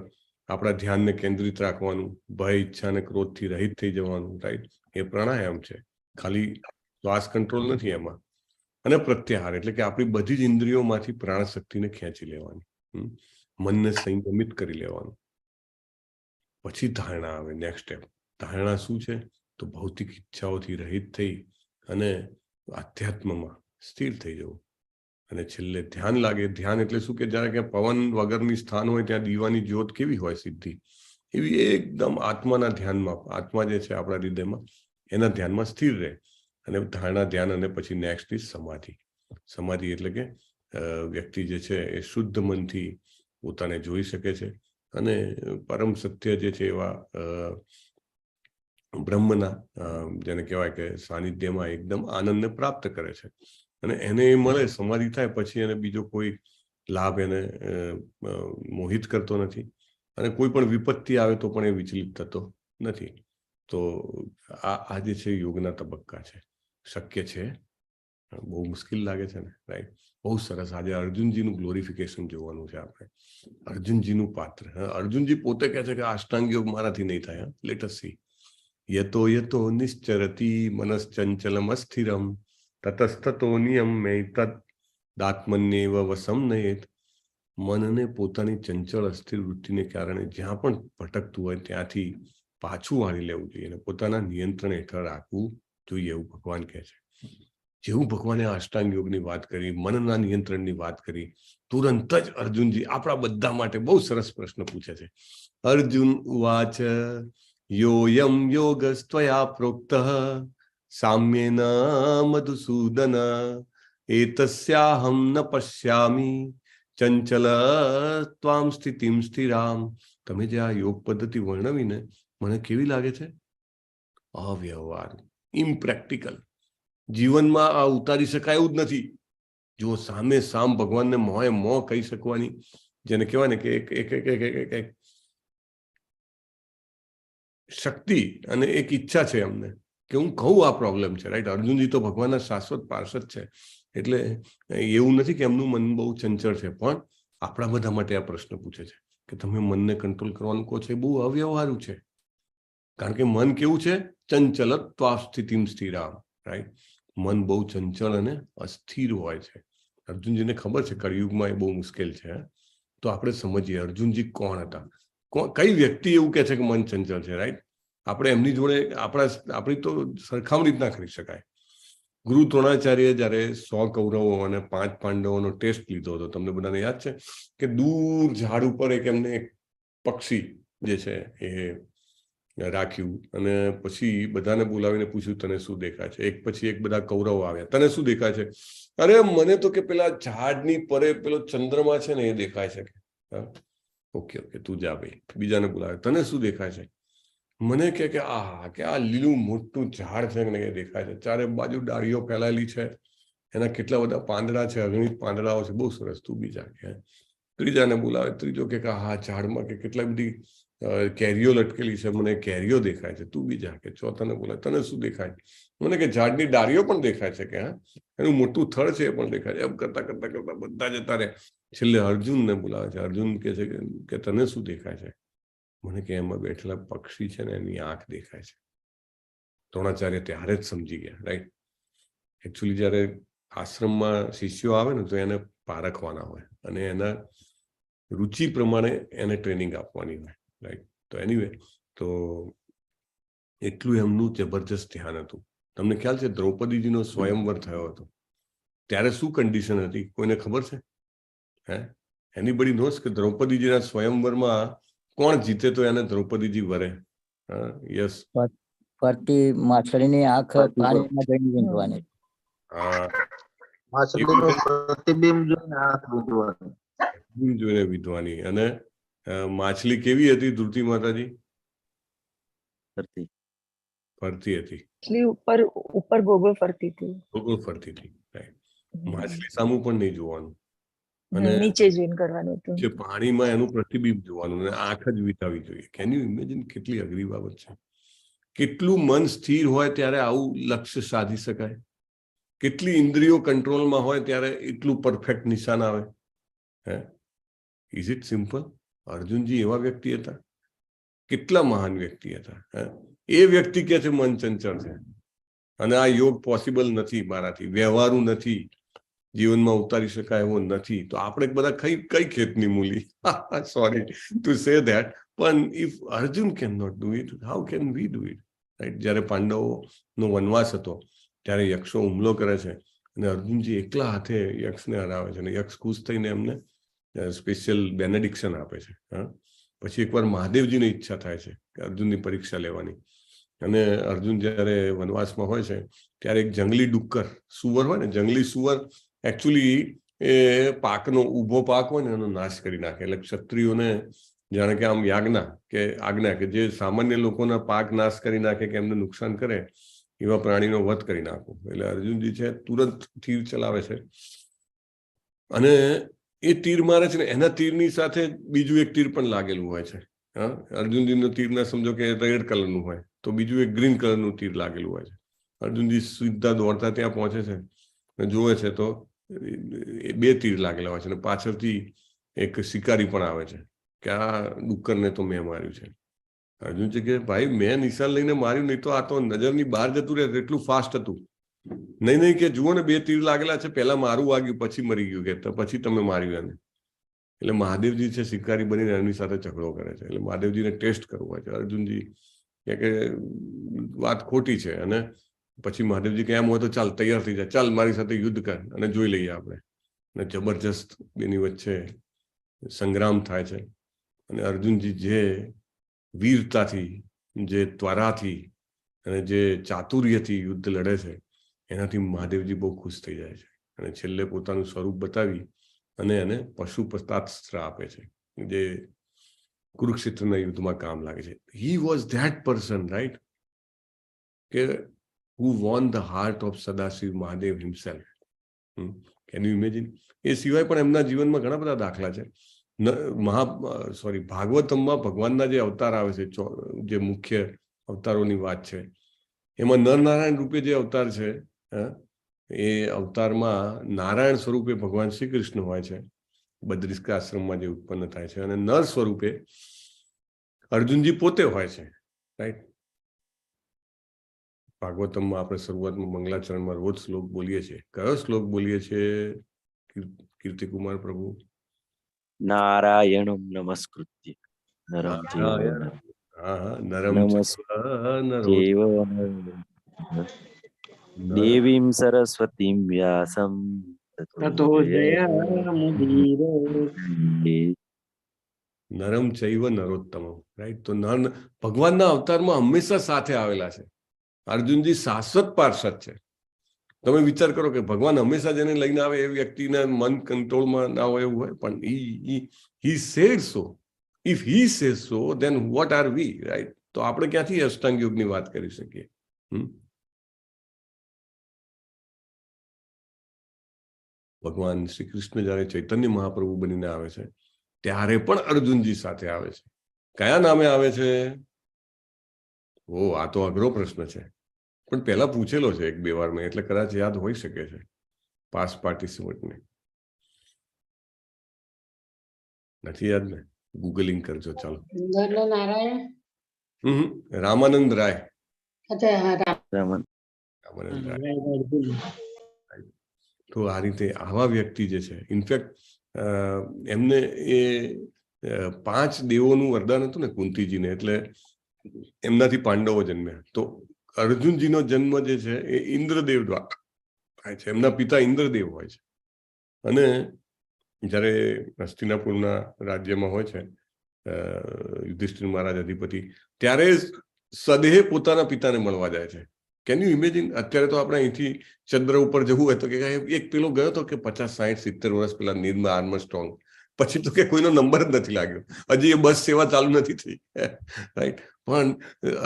આપણા ધ્યાનને કેન્દ્રિત રાખવાનું, ભય, ઈચ્છા અને ક્રોધથી રહિત થઈ જવાનું, રાઈટ? એ પ્રાણાયામ છે. ખાલી શ્વાસ કંટ્રોલ નથી એમાં. અને પ્રત્યાહાર એટલે કે આપણી બધી જ ઇન્દ્રિયોમાંથી પ્રાણ શક્તિને ખેંચી લેવાની, મનને સંયમિત કરી લેવાનું. પછી ધારણા આવે, નેક્સ્ટ સ્ટેપ. ધારણા શું છે? તો ભૌતિક ઈચ્છાઓથી રહિત થઈ અને આધ્યાત્મમાં સ્થિર થઈ જવું. અને છેલ્લે ધ્યાન લાગે. ધ્યાન એટલે શું? કે જ્યારે ક્યાં પવન વગરની સ્થાન હોય ત્યાં દીવાની જ્યોત કેવી હોય સીધી, એવી એકદમ આત્માના ધ્યાનમાં, આત્મા જે છે આપણા હૃદયમાં, એના ધ્યાનમાં સ્થિર રહે. અને ધારણા, ધ્યાન, અને પછી નેક્સ્ટ ઇઝ સમાધિ. સમાધિ એટલે કે વ્યક્તિ જે છે એ શુદ્ધ મનથી પોતાને જોઈ શકે છે અને પરમ સત્ય જે છે એવા બ્રહ્મના જેને કહેવાય કે સાનિધ્યમાં એકદમ આનંદને પ્રાપ્ત કરે છે. અને એને એ મળે, સમાધિ થાય પછી એને બીજો કોઈ લાભ એને મોહિત કરતો નથી, અને કોઈ પણ વિપત્તિ આવે તો પણ એ વિચલિત થતો નથી. તો આ જે છે યોગના તબક્કા છે. શક્ય છે, બહુ મુશ્કેલ લાગે છે ને, રાઈટ? બહુ સરસ. આજે અર્જુનજીનું ગ્લોરિફિકેશન જોવાનું છે આપણે, અર્જુનજીનું પાત્ર. અર્જુનજી પોતે કહે છે કે અષ્ટાંગ યોગ મારાથી નહીં થાય. Let us see. યતો નિશ્ચરતી મનશ્ચંચલમ અસ્થિરમ તતસ્તતો નિયમ્યૈતદ દાત્મન્યેવ વસમ નયેત. મનને પોતાની ચંચળ અસ્થિર વૃત્તિને કારણે જ્યાં પણ ભટકતું હોય ત્યાંથી પાછું વાળી લેવું જોઈએ અને પોતાના નિયંત્રણ હેઠળ રાખવું જોઈએ, એવું ભગવાન કહે છે. જેવું ભગવાને અષ્ટાંગ યોગની વાત કરી, મનના નિયંત્રણની વાત કરી, તુરંત જ અર્જુનજી આપણા બધા માટે બહુ સરસ પ્રશ્ન પૂછે છે. અર્જુન ઉવાચ યોયમ યોગસ્ત્વયા પ્રોક્તઃ સામ્યેન મધુસૂદન એતસ્યાહમ ન પશ્યામિ ચંચલ ત્વામ સ્થિતિમ સ્થિરામ. તમે જે આ યોગ પદ્ધતિ વર્ણવીને મને કેવી લાગે છે? અવ્યવહારુ, ઇમ્પ્રેક્ટિકલ. જીવનમાં આ ઉતારી શકાય એવું જ નથી. જો સામે સામ ભગવાનને મોંએ મોં કહી શકવાની, જેને કહેવાય ને કે એક શક્તિ અને એક ઈચ્છા છે અમને કે હું કહું આ પ્રોબ્લેમ છે, રાઈટ? અર્જુનજી તો ભગવાનના શાશ્વત પાર્ષદ છે, એટલે એવું નથી કે એમનું મન બહુ ચંચળ છે, પણ આપણા બધા માટે આ પ્રશ્ન પૂછે છે કે તમે મનને કંટ્રોલ કરવાનું કહો છો, એ બહુ અવ્યવહારુ છે. કારણ કે મન કેવું છે? ચંચલ ત્વા સ્થિતિમ સ્થિરામ, રાઈટ? મન બહુ ચંચળ અને અસ્થિર હોય છે. અર્જુનજીને ખબર છે કળિયુગમાં એ બહુ મુશ્કેલ છે. તો આપણે સમજીએ અર્જુનજી કોણ હતા, કઈ વ્યક્તિ એવું કહે છે કે મન ચંચળ છે, રાઈટ? આપણે એમની જોડે આપણી તો સરખામણી જ ના કરી શકાય. ગુરુ દ્રોણાચાર્ય જયારે 100 કૌરવો અને 5 પાંડવોનો ટેસ્ટ લીધો હતો, તમને બધાને યાદ છે કે દૂર ઝાડ ઉપર એક પક્ષી જે છે એ રાખ્યું અને પછી બધાને બોલાવીને પૂછ્યું તને શું દેખાય છે? એક પછી એક બધા કૌરવો આવ્યા, તને શું દેખાય છે? અરે મને તો કે પેલા ઝાડની પરે પેલો ચંદ્રમા છે ને એ દેખાય છે. ઓકે ઓકે, તું જા ભાઈ. બીજાને બોલાવે, તને શું દેખાય છે? મને કે આ લીલું મોટું ઝાડ છે ને એ દેખાય છે, ચારે બાજુ ડાળીઓ ફેલાયેલી છે, એના કેટલા બધા પાંદડા છે, અગણિત પાંદડાઓ છે, બહુ સરસ, તું બીજા કે. ત્રીજાને બોલાવે, ત્રીજો કે હા ઝાડમાં કે કેટલા બધી કેરીઓ લટકેલી છે, મને કેરીઓ દેખાય છે, તું બીજા કે. ચોથાને બોલાવે, તને શું દેખાય? મને કે ઝાડની ડાળીઓ પણ દેખાય છે, કે હા એનું મોટું થડ છે એ પણ દેખાય છે. એમ કરતા કરતા કરતા બધા જતા રહે. છેલ્લે અર્જુનને બોલાવે છે. અર્જુન કે છે કે તને શું દેખાય છે? મને કે એમાં બેઠેલા પક્ષી છે ને એની આંખ દેખાય છે. દ્રોણાચાર્ય ત્યારે જ સમજી ગયા, રાઈટ? એકચ્યુઅલી જયારે આશ્રમમાં શિષ્યો આવે ને તો એને પારખવાના હોય અને એના રુચિ પ્રમાણે એને ટ્રેનિંગ આપવાની હોય, રાઈટ? તો એનીવે, તો એટલું એમનું જબરજસ્ત ધ્યાન હતું. તમને ખ્યાલ છે દ્રૌપદીજીનો સ્વયંવર થયો હતો ત્યારે શું કન્ડિશન હતી? કોઈને ખબર છે? હે, એનીબડી નોઝ કે દ્રૌપદીજીના સ્વયંવરમાં કોણ જીતે તો એને દ્રૌપદીજી વરે? યસ, ફરતી માછલીની આંખ પાણીમાં જઈને વીંધવાની. માછલીનું પ્રતિબિંબ જોઈને આંખ વીંધવાની. જોઈને વિધવાની. અને માછલી કેવી હતી ધૃતિ માતાજી? ફરતી હતી, ઉપર ગોગો ફરતી હતી, ગોગો ફરતી હતી, રાઈટ? માછલી સામું પણ નહીં જોવાનું અને નીચે જોઈને કરવાનું હતું, જે પાણીમાં એનું પ્રતિબિંબ જોવાનું અને આંખ જ વિતાવી જોઈએ. Can you imagine? કેટલી અઘરી બાબત છે. કેટલું મન સ્થિર હોય ત્યારે આવું લક્ષ્ય સાધી શકાય. કેટલી ઇન્દ્રિયો કંટ્રોલમાં હોય ત્યારે એટલું પરફેક્ટ નિશાન આવે. હે, ઇઝ ઇટ સિમ્પલ? અર્જુનજી એવા વ્યક્તિ હતા, કેટલા મહાન વ્યક્તિ હતા. એ વ્યક્તિ કે છે મન ચંચળ છે અને આ યોગ પોસિબલ નથી, મારાથી વ્યવહારુ નથી, જીવનમાં ઉતારી શકાય એવો નથી. તો આપણે બધા કઈ ખેતની મૂલી? સોરી ટુ સે ધેટ, પણ if Arjun can not do it, how can we do it? Right? જયારે પાંડવોનો વનવાસ હતો ત્યારે યક્ષો હુમલો કરે છે અને અર્જુનજી એકલા હાથે યક્ષને હરાવે છે અને યક્ષ ખુશ થઈને એમને સ્પેશિયલ બેનેડિક્શન આપે છે. પછી એકવાર મહાદેવજીની ઈચ્છા થાય છે કે અર્જુનની પરીક્ષા લેવાની અને અર્જુન જયારે વનવાસમાં હોય છે ત્યારે એક જંગલી ડુક્કર, સુવર હોય ને, જંગલી સુવર એકચ્યુઅલી એ પાકનો ઊભો પાક હોય ને એનો નાશ કરી નાખે. એટલે ક્ષત્રિયોને જાણે કે આમ આજ્ઞા કે જે સામાન્ય લોકોના પાક નાશ કરી નાખે કે એમને નુકસાન કરે એવા પ્રાણીનો વધ કરી નાખો. એટલે અર્જુનજી છે તુરંત તીર ચલાવે છે અને એ તીર મારે છે ને એના તીરની સાથે બીજું એક તીર પણ લાગેલું હોય છે. અર્જુનજીનું તીર ના સમજો કે રેડ કલરનું હોય તો બીજું એક ગ્રીન કલરનું તીર લાગેલું હોય છે. અર્જુનજી સીધા દોડતા ત્યાં પહોંચે છે અને જોવે છે તો 2 તીર લાગેલા હોય છે અને પાછળથી એક શિકારી પણ આવે છે કે આ ડુક્કરને તો મેં માર્યું છે. અર્જુનજી કે ભાઈ મેં નિશાન લઈને માર્યું નહીં તો આ તો નજરની બહાર જતું રહે, એટલું ફાસ્ટ હતું. નહીં કે જુઓ ને 2 તીર લાગેલા છે, પહેલા મારું વાગ્યું પછી મરી ગયું, કે પછી તમે માર્યું એને. એટલે મહાદેવજી છે શિકારી બનીને એમની સાથે ઝઘડો કરે છે. એટલે મહાદેવજીને ટેસ્ટ કરવો હોય છે. અર્જુનજી કે વાત ખોટી છે અને પછી મહાદેવજી કે એમ હોય તો ચાલ તૈયાર થઈ જાય, ચાલ મારી સાથે યુદ્ધ કર અને જોઈ લઈએ આપણે. અને જબરજસ્ત બેની વચ્ચે સંગ્રામ થાય છે અને અર્જુનજી જે વીરતાથી, જે ત્વરાથી અને જે ચાતુર્યથી યુદ્ધ લડે છે એનાથી મહાદેવજી બહુ ખુશ થઈ જાય છે અને છેલ્લે પોતાનું સ્વરૂપ બતાવી અને એને પશુપતાસ્ત્ર આપે છે, જે કુરુક્ષેત્રના યુદ્ધમાં કામ લાગે છે. He was that person, right, કે who won the heart of Sadashiv Mahadev himself. Can you imagine? એ સિવાય પણ એમના જીવનમાં ઘણા બધા દાખલા છે. ભાગવતમમાં ભગવાનના જે અવતાર આવે છે, જે મુખ્ય અવતારોની વાત છે, એમાં નરનારાયણ રૂપે જે અવતાર છે, એ અવતારમાં નારાયણ સ્વરૂપે ભગવાન શ્રી કૃષ્ણ હોય છે, બદ્રિકા આશ્રમમાં જે ઉત્પન્ન થાય છે, અને નર સ્વરૂપે અર્જુનજી પોતે હોય છે, રાઈટ. ભાગવતમમાં આપણે શરૂઆતમાં મંગલાચરણમાં રોજ શ્લોક બોલીએ છીએ. કયો શ્લોક બોલીએ છીએ કીર્તિકુમાર પ્રભુ? નારાયણમ નમસ્કૃત્ય નરમ ચૈવ દેવીમ સરસ્વતીમ વ્યાસમ તતો નરમ ચૈવ નરોત્તમ, રાઈટ. તો ભગવાનના અવતારમાં હંમેશા સાથે આવેલા છે. અર્જુનજી શાશ્વત પાર્ષદ છે. તમે વિચાર કરો કે ભગવાન હંમેશા જેને લઈને આવે એ વ્યક્તિના મન કંટ્રોલમાં ના હોય એવું હોય, પણ he said so. If he says so, then what are we, right? તો આપણે ક્યાંથી અષ્ટાંગ યોગની વાત કરી શકીએ? ભગવાન શ્રી કૃષ્ણ જયારે ચૈતન્ય મહાપ્રભુ બનીને આવે છે ત્યારે પણ અર્જુનજી સાથે આવે છે. કયા નામે આવે છે? આ તો અઘરો પ્રશ્ન છે, પણ પહેલા પૂછેલો છે 1-2 વાર મેં, એટલે કદાચ યાદ હોઈ શકે છે પાસ પાર્ટિસિપન્ટને. નથી યાદ ને? ગૂગલિંગ કરજો, ચાલો. રામાનંદ રાય. રામાનંદ રાય. તો આ રીતે આવા વ્યક્તિ જે છે, ઇનફેક્ટ એમને એ 5 દેવોનું વરદાન હતું ને કુંતીજીને, એટલે એમનાથી પાંડવો જન્મ્યા. તો અર્જુનજીનો જન્મ જે છે એ ઇન્દ્રદેવ દ્વારા થાય છે. એમના પિતા ઇન્દ્રદેવ હોય છે. અને જયારે હસ્તિનાપુરના રાજ્યમાં હોય છે યુધિષ્ઠિર મહારાજ અધિપતિ, ત્યારે સદેહે પોતાના પિતાને મળવા જાય છે. Can you imagine? અત્યારે તો આપણે અહીંથી ચંદ્ર ઉપર જવું હોય તો કે એક પેલો ગયો તો કે 50, 60, 70 વર્ષ પેલા નીલ આર્મસ્ટ્રોંગ, પછી તો કે કોઈનો નંબર જ નથી લાગ્યો, હજી એ બસ સેવા ચાલુ નથી થઈ, રાઈટ. પણ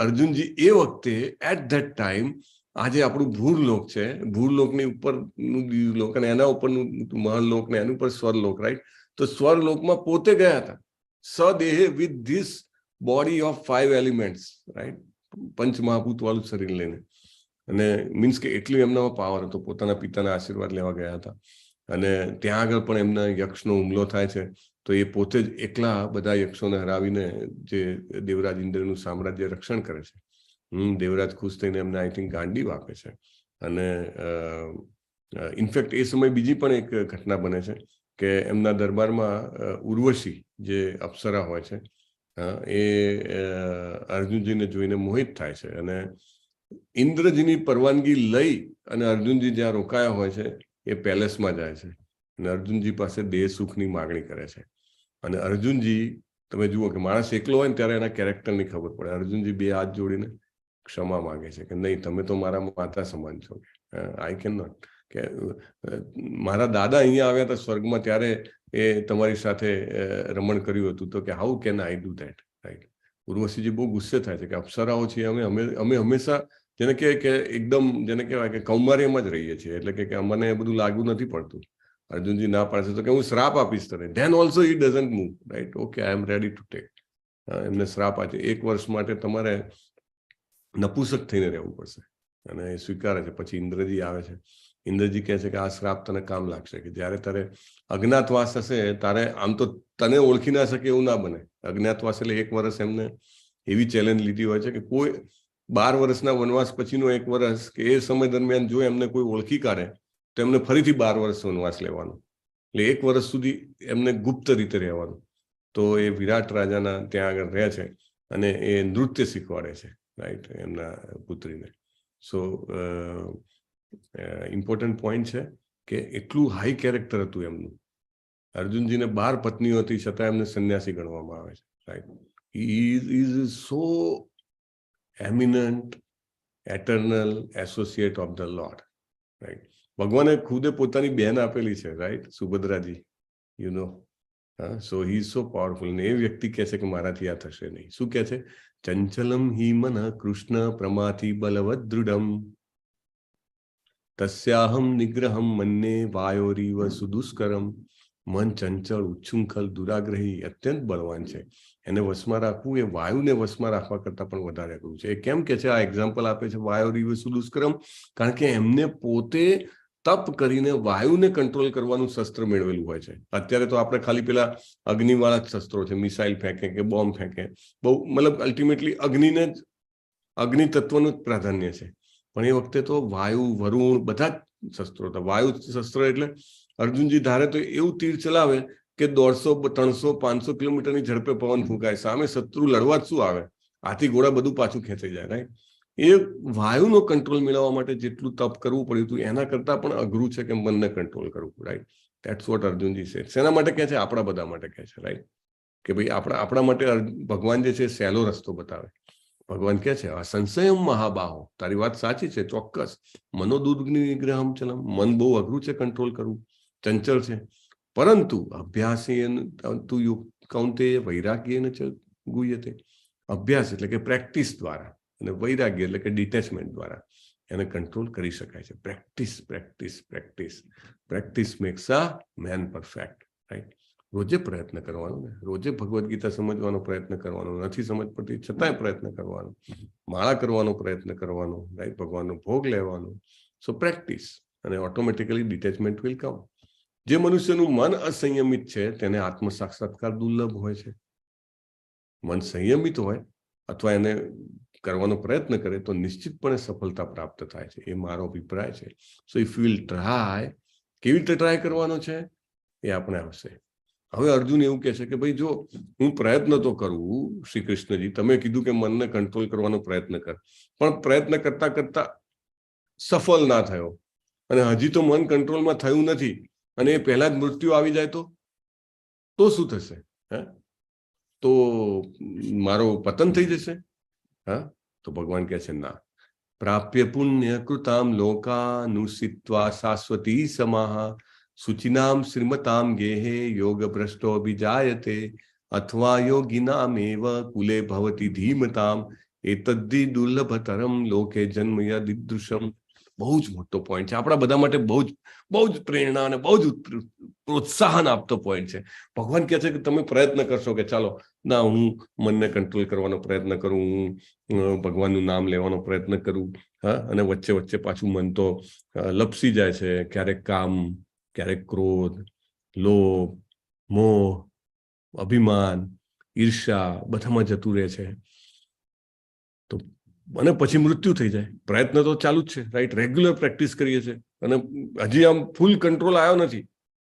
અર્જુનજી એ વખતે એટ ધેટ ટાઈમ, આજે આપણું ભૂરલોક છે, ભૂરલોકની ઉપરનું દિવલોક અને એના ઉપરનું મહલલોક ને એનું ઉપર સ્વરલોક, રાઈટ. તો સ્વરલોકમાં પોતે ગયા હતા સદેહે with this body of 5 elements, right, પંચમહાભૂત વાળું શરીર લઈને. અને મીન્સ કે એટલું એમનામાં પાવર હતો. પોતાના પિતાના આશીર્વાદ લેવા ગયા હતા અને ત્યાં આગળ પણ એમના યક્ષનો હુમલો થાય છે, તો એ પોતે જ એકલા બધા યક્ષોને હરાવીને જે દેવરાજ ઇન્દ્રનું સામ્રાજ્ય રક્ષણ કરે છે. દેવરાજ ખુશ થઈને એમને આઈ થિંક ગાંડીવ આપે છે. અને ઇનફેક્ટ એ સમય બીજી પણ એક ઘટના બને છે કે એમના દરબારમાં ઉર્વશી જે અપ્સરા હોય છે એ અર્જુનજીને જોઈને મોહિત થાય છે અને ઇન્દ્રજીની પરવાનગી લઈ અને અર્જુનજી જ્યાં રોકાયા હોય છે એ પેલેસમાં જાય છે અને અર્જુનજી પાસે દેહ સુખની માગણી કરે છે. અને અર્જુનજી, તમે જુઓ કે માણસ એકલો હોય ને ત્યારે એના કેરેક્ટરની ખબર પડે. અર્જુનજી 2 હાથ જોડીને ક્ષમા માંગે છે કે નહીં, તમે તો મારા માતા સમાન છો, આઈ કેન નોટ, કે મારા દાદા અહીંયા આવ્યા હતા સ્વર્ગમાં ત્યારે એ તમારી સાથે રમણ કર્યું હતું, તો કે how can I do that, right. ઉર્વશીજી બહુ ગુસ્સે થાય છે કે અપ્સરાઓ છીએ અમે હંમેશા જેને કે એકદમ જેને કહેવાય કે કૌમાર્યમાં જ રહીએ છીએ, એટલે કે અમને એ બધું લાગુ નથી પડતું. અર્જુનજી ના પાડશે તો કે હું શ્રાપ આપીશ તને. Then also he doesn't move, right. Okay, I am ready to take. એમને શ્રાપ આપે, 1 વર્ષ માટે તમારે નપુસક થઈને રહેવું પડશે, અને એ સ્વીકારે છે. પછી ઇન્દ્રજી આવે છે. ઇન્દ્રજી કહે છે કે આ શ્રાપ તને કામ લાગશે, કે જ્યારે તારે અજ્ઞાતવાસ હશે તારે, આમ તો તને ઓળખી ના શકે એવું ના બને. અજ્ઞાતવાસ એટલે 1 વર્ષ એમને એવી ચેલેન્જ લીધી હોય છે કે કોઈ 12 વર્ષના વનવાસ પછીનો 1 વર્ષ, કે એ સમય દરમિયાન જો એમને કોઈ ઓળખી કાઢે તો એમને ફરીથી 12 વર્ષ વનવાસ લેવાનો, એટલે 1 વર્ષ સુધી એમને ગુપ્ત રીતે રહેવાનું. તો એ વિરાટ રાજાના ત્યાં આગળ રહે છે અને એ નૃત્ય શીખવાડે છે, રાઈટ, એમના પુત્રીને. સો ઇમ્પોર્ટન્ટ પોઈન્ટ છે કે એટલું હાઈ કેરેક્ટર હતું એમનું. અર્જુનજીને 12 પત્નીઓ હતી છતાં એમને સંન્યાસી ગણવામાં આવે છે, right. He is so eminent, eternal associate of the Lord, right? ભગવાને ખુદે પોતાની બેન આપેલી છે, રાઈટ, સુભદ્રાજી, you know. So he is so powerful. ને એ વ્યક્તિ કહે છે કે મારાથી આ થશે નહીં. શું કહે છે? ચંચલમ હિ મન કૃષ્ણ પ્રમાથી બલવદ દૃઢમ તસ્યાહમ નિગ્રહમ મન્યે વાયોરીવ સુદુષ્કરમ. મન ચંચળ, ઉચ્છૃંખલ, દુરાગ્રહી અત્યંત બળવાન છે. એને વશમાં રાખવું એ વાયુને વશમાં રાખવા કરતા પણ વધારે અઘરું છે. એ કેમ કે છે? આ એક્ઝામ્પલ આપે છે વાયોરીવ સુદુષ્કરમ, કારણ કે એમને પોતે તપ કરીને વાયુને કંટ્રોલ કરવાનું શસ્ત્ર મેળવેલું હોય છે. અત્યારે તો આપણે ખાલી પેલા અગ્નિવાળા જ શસ્ત્રો છે, મિસાઇલ ફેંકે કે બોમ્બ ફેંકે, બહુ મતલબ અલ્ટિમેટલી અગ્નિને જ, અગ્નિ તત્વનું જ પ્રાધાન્ય છે. પણ એ વખતે તો વાયુ, વરુણ બધા જ શસ્ત્રો હતા. વાયુ શસ્ત્ર એટલે અર્જુનજી ધારે તો એવું તીર ચલાવે કે 150, 300, 500 કિલોમીટરની ઝડપે પવન ફૂંકાય. સામે શત્રુ લડવા જ શું આવે? હાથી ઘોડા બધું પાછું ખેંચાઈ જાય, રાઈટ. એ વાયુનો કંટ્રોલ મેળવવા માટે જેટલું તપ કરવું પડ્યું હતું એના કરતા પણ અઘરું છે કે મનને કંટ્રોલ કરવું, રાઈટ. ધેટ્સ વોટ અર્જુનજી છે. શેના માટે કહે છે? આપણા બધા માટે કહે છે, રાઈટ. કે ભાઈ આપણા માટે ભગવાન જે છે સહેલો રસ્તો બતાવે. ભગવાન કહે છે અસંશયમ મહાબાહો, તારી વાત સાચી છે, ચોક્કસ. મનોદુર્ગ્નિ નિગ્રહમ ચલમ, મન બહુ અઘરું છે કંટ્રોલ કરવું, ચંચળ છે. પરંતુ અભ્યાસેન તુ કૌંતેય વૈરાગ્યેન ચ ગુહ્યતે. અભ્યાસ એટલે કે પ્રેક્ટિસ દ્વારા, અને વૈરાગ્ય એટલે કે ડિટેચમેન્ટ દ્વારા એને કંટ્રોલ કરી શકાય છે. Practice, practice, practice. Practice max અ મેન પરફેક્ટ, રાઈટ. રોજે પ્રયત્ન કરવાનો ને, રોજે ભગવદ્ ગીતા સમજવાનો પ્રયત્ન કરવાનો, નથી સમજ પડતી છતાંય પ્રયત્ન કરવાનો, માળા કરવાનો પ્રયત્ન કરવાનો, રાઈટ, ભગવાનનો ભોગ લેવાનો. સો પ્રેક્ટિસ, અને ઓટોમેટિકલી ડિટેચમેન્ટ વિલ કમ. જે મનુષ્યનું મન અસંયમિત છે તેને આત્મ સાક્ષાત્કાર દુર્લભ હોય છે. મન સંયમિત હોય અથવા એને કરવાનો પ્રયત્ન કરે તો નિશ્ચિતપણે સફળતા પ્રાપ્ત થાય છે. એ મારો અભિપ્રાય છે. સો ઇફ યુ વિલ ટ્રાય, કેવી રીતે ટ્રાય કરવાનો છે એ આપણે આવશે. હવે અર્જુન એવું કહે છે કે ભાઈ જો હું પ્રયત્ન તો કરું, શ્રી કૃષ્ણજી તમે કીધું કે મનને કંટ્રોલ કરવાનો પ્રયત્ન કર, પણ પ્રયત્ન કરતા કરતા સફળ ના થયો અને હજી તો મન કંટ્રોલમાં થયું નથી અને એ પહેલા જ મૃત્યુ આવી જાય તો શું થશે? તો મારો પતન થઈ જશે. તો ભગવાન કહે છે ના. પ્રાપ્ય પુણ્ય કૃતામ લોકાનુસિત્વા શાશ્વતી સમાહ શુચિનામ શ્રીમતામ ગેહે યોગ ભ્રષ્ટો અભિજાયતે અથવા યોગિનામેવ કુલે ભવતી ધીમતામ એતદ્ધિ દુર્લભતરમ લોકે જન્મ યદીદૃશમ. બહુ જ મોટો પોઈન્ટ છે આપણા બધા માટે, બહુ જ પ્રેરણા અને બહુ જ પ્રોત્સાહન આપતો પોઈન્ટ છે. ભગવાન કહે છે કે તમે પ્રયત્ન કરશો કે ચાલો ના હું મનને કંટ્રોલ કરવાનો પ્રયત્ન કરું, હું ભગવાનનું નામ લેવાનો પ્રયત્ન કરું, અને વચ્ચે વચ્ચે પાછું મન તો લપસી જાય છે. ક્યારેક કામ, ક્યારેક ક્રોધ, લોભ, મોહ, અભિમાન, ઈર્ષા બધામાં જતું રહે છે. તો અને પછી મૃત્યુ થઈ જાય. પ્રયત્ન તો ચાલુ જ છે, રાઈટ, રેગ્યુલર પ્રેક્ટિસ કરીએ છીએ અને હજી આમ ફૂલ કંટ્રોલ આવ્યો નથી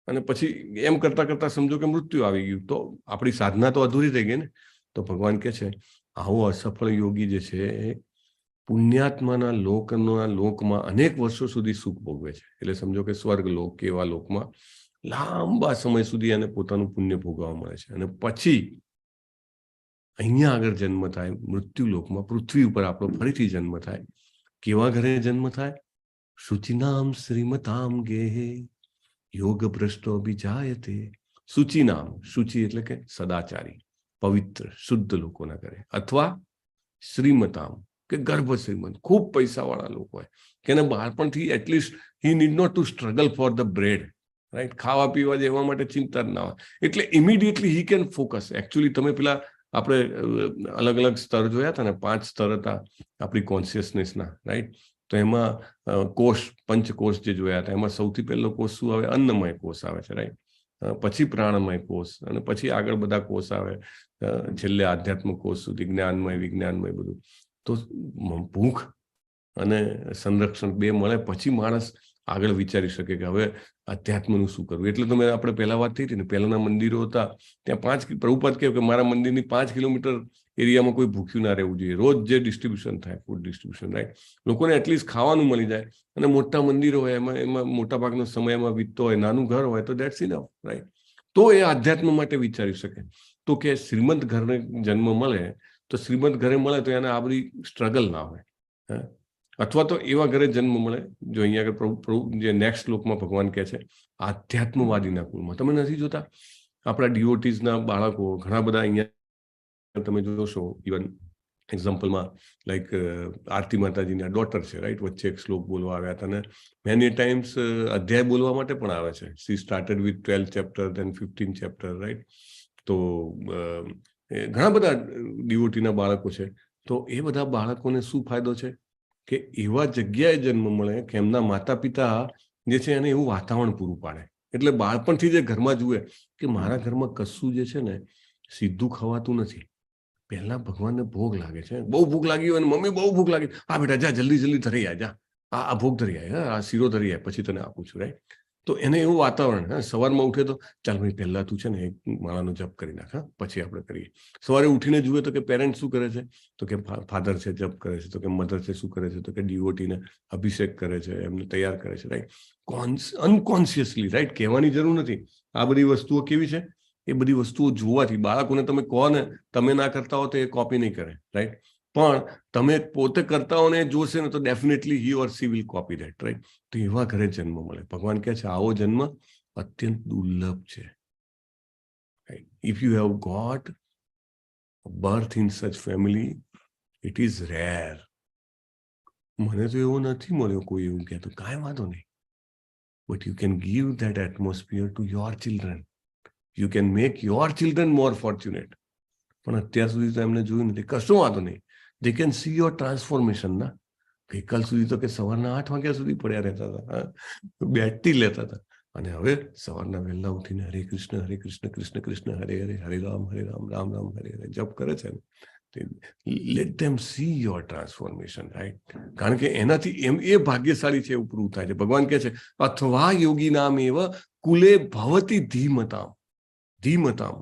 અને પછી એમ કરતા કરતા સમજો કે મૃત્યુ આવી ગયું તો આપણી સાધના તો અધૂરી થઈ ગઈ ને. તો ભગવાન કહે છે આવો અસફળ યોગી જે છે પુણ્યાત્માના લોકમાં અનેક વર્ષો સુધી સુખ ભોગવે છે. એટલે સમજો કે સ્વર્ગ લોક કે એવા લોકમાં લાંબા સમય સુધી એને પોતાનું પુણ્ય ભોગવવા મળે છે અને પછી અહીંયા આગળ જન્મ થાય મૃત્યુ લોકમાં, પૃથ્વી ઉપર આપણો ફરીથી જન્મ થાય. કેવા ઘરે જન્મ થાય? શુચિનામ શ્રીમતામ ગેહે યોગ ભ્રષ્ટો અભિજાયતે. શુચિનામ, શુચિ એટલે કે સદાચારી, પવિત્ર, શુદ્ધ લોકોના ઘરે, અથવા શ્રીમતામ કે ગર્ભ શ્રીમંત, ખૂબ પૈસાવાળા લોકો હોય કે એને બાળપણથી at least he need not to struggle for the bread, right, ખાવા પીવા જેવા માટે ચિંતા જ ના હોય. એટલે immediately he can focus. Actually તમે પેલા આપણે અલગ અલગ સ્તર જોયા હતા ને, 5 સ્તર હતા આપણી કોન્શિયસનેસના, રાઈટ. તો એમાં કોષ, પંચકોષ જે જોયા હતા એમાં સૌથી પહેલો કોષ શું આવે? અન્નમય કોષ આવે છે, રાઈટ. પછી પ્રાણમય કોષ અને પછી આગળ બધા કોષ આવે, છેલ્લે આધ્યાત્મ કોષ સુધી, જ્ઞાનમય, વિજ્ઞાનમય બધું. તો ભૂખ અને સંરક્ષણ બે મળે પછી માણસ આગળ વિચારી શકે કે હવે અધ્યાત્મનું શું કરવું. એટલે તો મેં આપણે પહેલા વાત થઈ હતી ને, પહેલાના મંદિરો હતા ત્યાં પ્રભુપાદ કહે કે મારા મંદિરની 5 કિલોમીટર એરિયામાં કોઈ ભૂખ્યું ના રહેવું જોઈએ. રોજ જે ડિસ્ટ્રીબ્યુશન થાય, ફૂડ ડિસ્ટ્રીબ્યુશન, રાઈટ, લોકોને એટલીસ્ટ ખાવાનું મળી જાય. અને મોટા મંદિરો હોય એમાં મોટા ભાગનો સમય એમાં વીતતો હોય, નાનું ઘર હોય તો દેટ્સ ઇનફ, રાઈટ. તો એ આધ્યાત્મ માટે વિચારી શકે. તો કે શ્રીમંત ઘરને જન્મ મળે તો શ્રીમંત ઘરે મળે તો એને આ બધી સ્ટ્રગલ ના હોય. અથવા તો એવા ઘરે જન્મ મળે જો અહીંયા આગળ જે નેક્સ્ટ શ્લોકમાં ભગવાન કહે છે આધ્યાત્મવાદીના કુળમાં. તમે નથી જોતા આપણા ડિવોટીઝના બાળકો ઘણા બધા અહીંયા તમે જોશો, ઇવન એક્ઝામ્પલમાં લાઈક આરતી માતાજીના ડોટર છે, રાઈટ, વચ્ચે એક શ્લોક બોલવા આવ્યા હતા અને મેની ટાઈમ્સ અધ્યાય બોલવા માટે પણ આવે છે. She started with 12 chapter then 15 chapter, right. તો ઘણા બધા ડિવોટીના બાળકો છે. તો એ બધા બાળકોને શું ફાયદો છે કે એવા જગ્યાએ જન્મ મળે કે એમના માતા પિતા જે છે એને એવું વાતાવરણ પૂરું પાડે. એટલે બાળપણથી જે ઘરમાં જુએ કે મારા ઘરમાં કશું જે છે ને સીધું ખવાતું નથી. પહેલા ભગવાનને ભોગ લાગે છે, બહુ ભૂખ લાગી હોય, મમ્મી બહુ ભૂખ લાગી, હા બેટા જા જલ્દી જલ્દી ધરી આય, જા આ ભોગ ધરી આય, આ શીરો ધરી આય, પછી તને આપું છું, રાઈટ. તો એને એવું વાતાવરણ, સવારમાં ઉઠે તો ચાલ ભાઈ પહેલા તું છે ને એક માળાનો જપ કરી નાખ, પછી આપણે કરીએ. સવારે ઉઠીને જુએ તો કે પેરેન્ટ શું કરે છે, તો કે ફાધર છે જપ કરે છે, તો કે મધર છે શું કરે છે, તો કે ડિવોટીને અભિષેક કરે છે, એમને તૈયાર કરે છે, રાઈટ. અનકોન્શિયસલી, રાઈટ, કહેવાની જરૂર નથી. આ બધી વસ્તુઓ કેવી છે, એ બધી વસ્તુઓ જોવાથી બાળકોને તમે કહો ને તમે ના કરતા હો તો એ કોપી નહીં કરે, રાઈટ. પણ તમે પોતે કરતા હો ને જોશે ને તો definitely he or she will copy that, right. તો એવા ઘરે જન્મ મળે. ભગવાન કહે છે આવો જન્મ અત્યંત દુર્લભ છે. If you have got birth in such family it is rare. મને તો એવો નથી મળ્યો કોઈ એવું કહેતું, કાંઈ વાંધો નહીં. But you can give that atmosphere to your children. You can make your children more fortunate. પણ અત્યાર સુધી તો એમને જોયું નથી. કશું વાંધો નહીં. They can see your transformation ના. ગઈકાલ સુધી તો કે સવારના 8 વાગ્યા સુધી પડ્યા રહેતા હતા, બેઠતી લેતા હતા, અને હવે સવારના વહેલા ઉઠીને હરે કૃષ્ણ કૃષ્ણ કૃષ્ણ હરે હરે, હરે રામ રામ રામ હરે હરે જપ કરે છે. Late them C your transformation, right. કારણ કે એનાથી એ ભાગ્યશાળી છે એવું પ્રૂવ થાય છે. ભગવાન કહે છે અથવા યોગી નામ એવ કુલે ભવતી ધીમતામ. ધીમતામ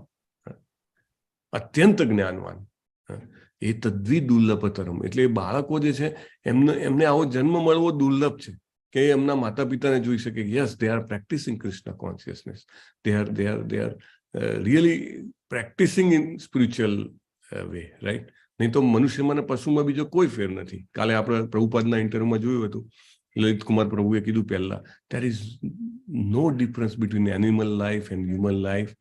અત્યંત જ્ઞાનવાન એ તદ્વી દુર્લભતરમ. એટલે એ બાળકો જે છે એમને આવો જન્મ મળવો દુર્લભ છે કે એમના માતા પિતાને જોઈ શકે yes they are practising Krishna consciousness, they are really practising in spiritual way, right. નહીં તો મનુષ્યમાં અને પશુમાં બીજો કોઈ ફેર નથી. કાલે આપણે પ્રભુપાદના ઇન્ટરવ્યુમાં જોયું હતું, લલિત કુમાર પ્રભુએ કીધું પહેલા, there is no difference between animal life and human life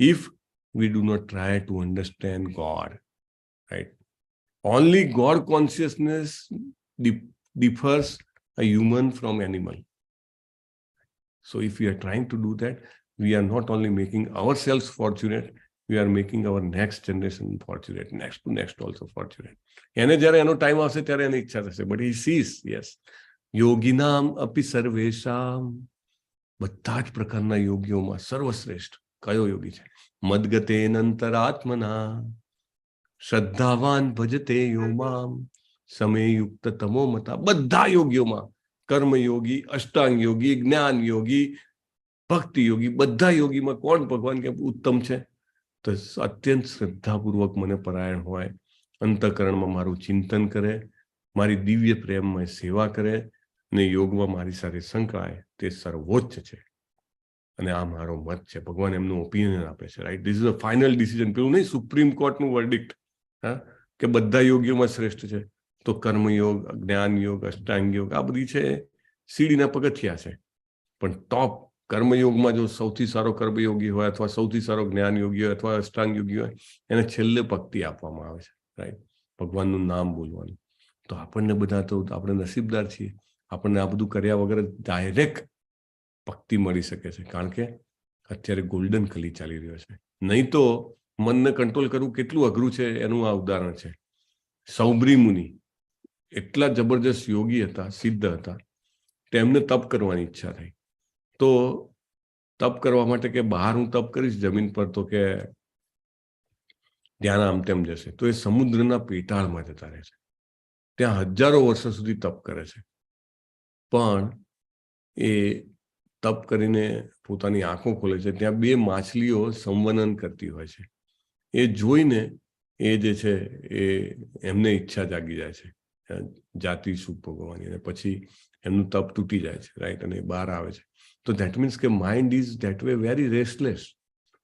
if we do not try to understand God, right? Only God consciousness differs a human from animal. So if we are trying to do that, we are not only making ourselves fortunate, we are making our next generation fortunate, next to next also fortunate. એને જ્યારે એનો time આવશે ત્યારે એની ઈચ્છા થશે. But he sees, yes, યોગિનામ અપી સર્વેશામ. બધા જ પ્રકારના યોગીઓમાં સર્વશ્રેષ્ઠ કયો યોગી છે? મદગતેનંતરાત્મના શ્રદ્ધાવાન ભજતે યોમામ સમયયુક્ત તમો મતા. બધા યોગીઓમાં કર્મયોગી, અષ્ટાંગ યોગી, જ્ઞાન યોગી, ભક્તિ યોગી, બધા યોગીમાં કોણ ભગવાન કે ઉત્તમ છે? તો અત્યંત શ્રદ્ધાપૂર્વક મને પરાયણ હોય, અંતઃકરણમાં મારું ચિંતન કરે, મારી દિવ્ય પ્રેમમાં સેવા કરે ને યોગમાં મારી સાથે સંકળાય, તે સર્વોચ્ચ છે. અને આ મારો મત છે. ભગવાન એમનું ઓપિનિયન આપે છે, right. This is a final decision. પેલું નહીં સુપ્રીમ કોર્ટનું વર્ડિક્ટ, કે બધા યોગીઓમાં શ્રેષ્ઠ છે. તો કર્મયોગ, જ્ઞાન યોગ, અષ્ટાંગ યોગ આ બધી છે સીડીના પગથિયા છે. પણ ટોપ કર્મયોગમાં જો સૌથી સારો કર્મયોગી હોય અથવા સૌથી સારો જ્ઞાન યોગી હોય અથવા અષ્ટાંગ યોગી હોય એને છેલ્લે ભક્તિ આપવામાં આવે છે, રાઈટ. ભગવાનનું નામ બોલવાનું. તો આપણને બધા તો આપણે નસીબદાર છીએ. આપણને આ બધું કર્યા વગર ડાયરેક્ટ ભક્તિ મળી શકે છે. કારણ કે અત્યારે ગોલ્ડન કલી ચાલી રહ્યો છે. નહીં તો મનને કંટ્રોલ કરવું કેટલું અઘરું છે એનું આ ઉદાહરણ છે. સૌમ્રી મુનિ એટલા જબરજસ્ત યોગી હતા, સિદ્ધ હતા, તેમને તપ કરવાની ઈચ્છા થઈ. તો તપ કરવા માટે કે બહાર હું તપ કરીશ જમીન પર તો કે ધ્યાન આમ તેમ જશે. તો એ સમુદ્રના પેટાળમાં જતા રહે છે. ત્યાં હજારો વર્ષો સુધી તપ કરે છે. પણ એ તપ કરીને પોતાની આંખો ખોલે છે, ત્યાં 2 માછલીઓ સંવનન કરતી હોય છે. એ જોઈને એ જે છે એ એમને ઈચ્છા જાગી જાય છે જાતિ સુખ ભોગવવાની, અને પછી એમનું તપ તૂટી જાય છે, રાઈટ, અને બહાર આવે છે. તો ધેટ મીન્સ કે mind is that way very restless.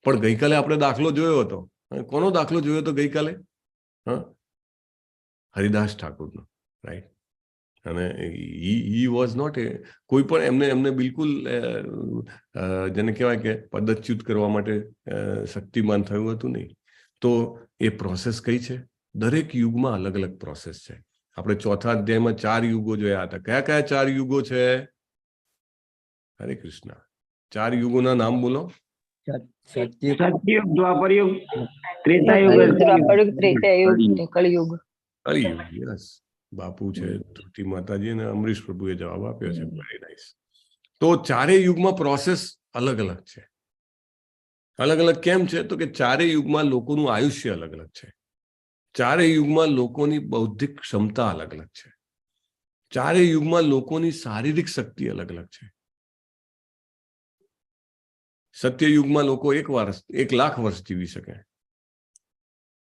પણ ગઈકાલે આપણે દાખલો જોયો હતો. કોનો દાખલો જોયો હતો ગઈકાલે? હરિદાસ ઠાકુરનો, રાઈટ. અને હી વોઝ નોટ કોઈ પણ એમને બિલકુલ જેને કહેવાય કે પદચ્યુત કરવા માટે શક્તિમાન થયું હતું નહીં. તો એ પ્રોસેસ કઈ છે? દરેક યુગમાં અલગ અલગ પ્રોસેસ છે. આપણે 4થા અધ્યાયમાં 4 યુગો જોયા હતા. કયા કયા 4 યુગો છે? હરે કૃષ્ણ. 4 યુગોના નામ બોલો. સતયુગ, દ્વાપર યુગ, ત્રેતાયુગ, કળિયુગ. કળિયુગ, યસ. બાપુ છે, ધૃતિ માતાજી અને અમરીશ પ્રભુએ જવાબ આપ્યો છે. Very nice. તો 4 યુગમાં પ્રોસેસ અલગ અલગ છે. અલગ અલગ કેમ છે? તો કે 4 યુગમાં લોકોનું આયુષ્ય અલગ અલગ છે. 4 યુગમાં લોકોની બૌદ્ધિક ક્ષમતા અલગ અલગ છે. 4 યુગમાં લોકોની શારીરિક શક્તિ અલગ અલગ છે. સત્યયુગમાં લોકો 1 લાખ વર્ષ જીવી શકે.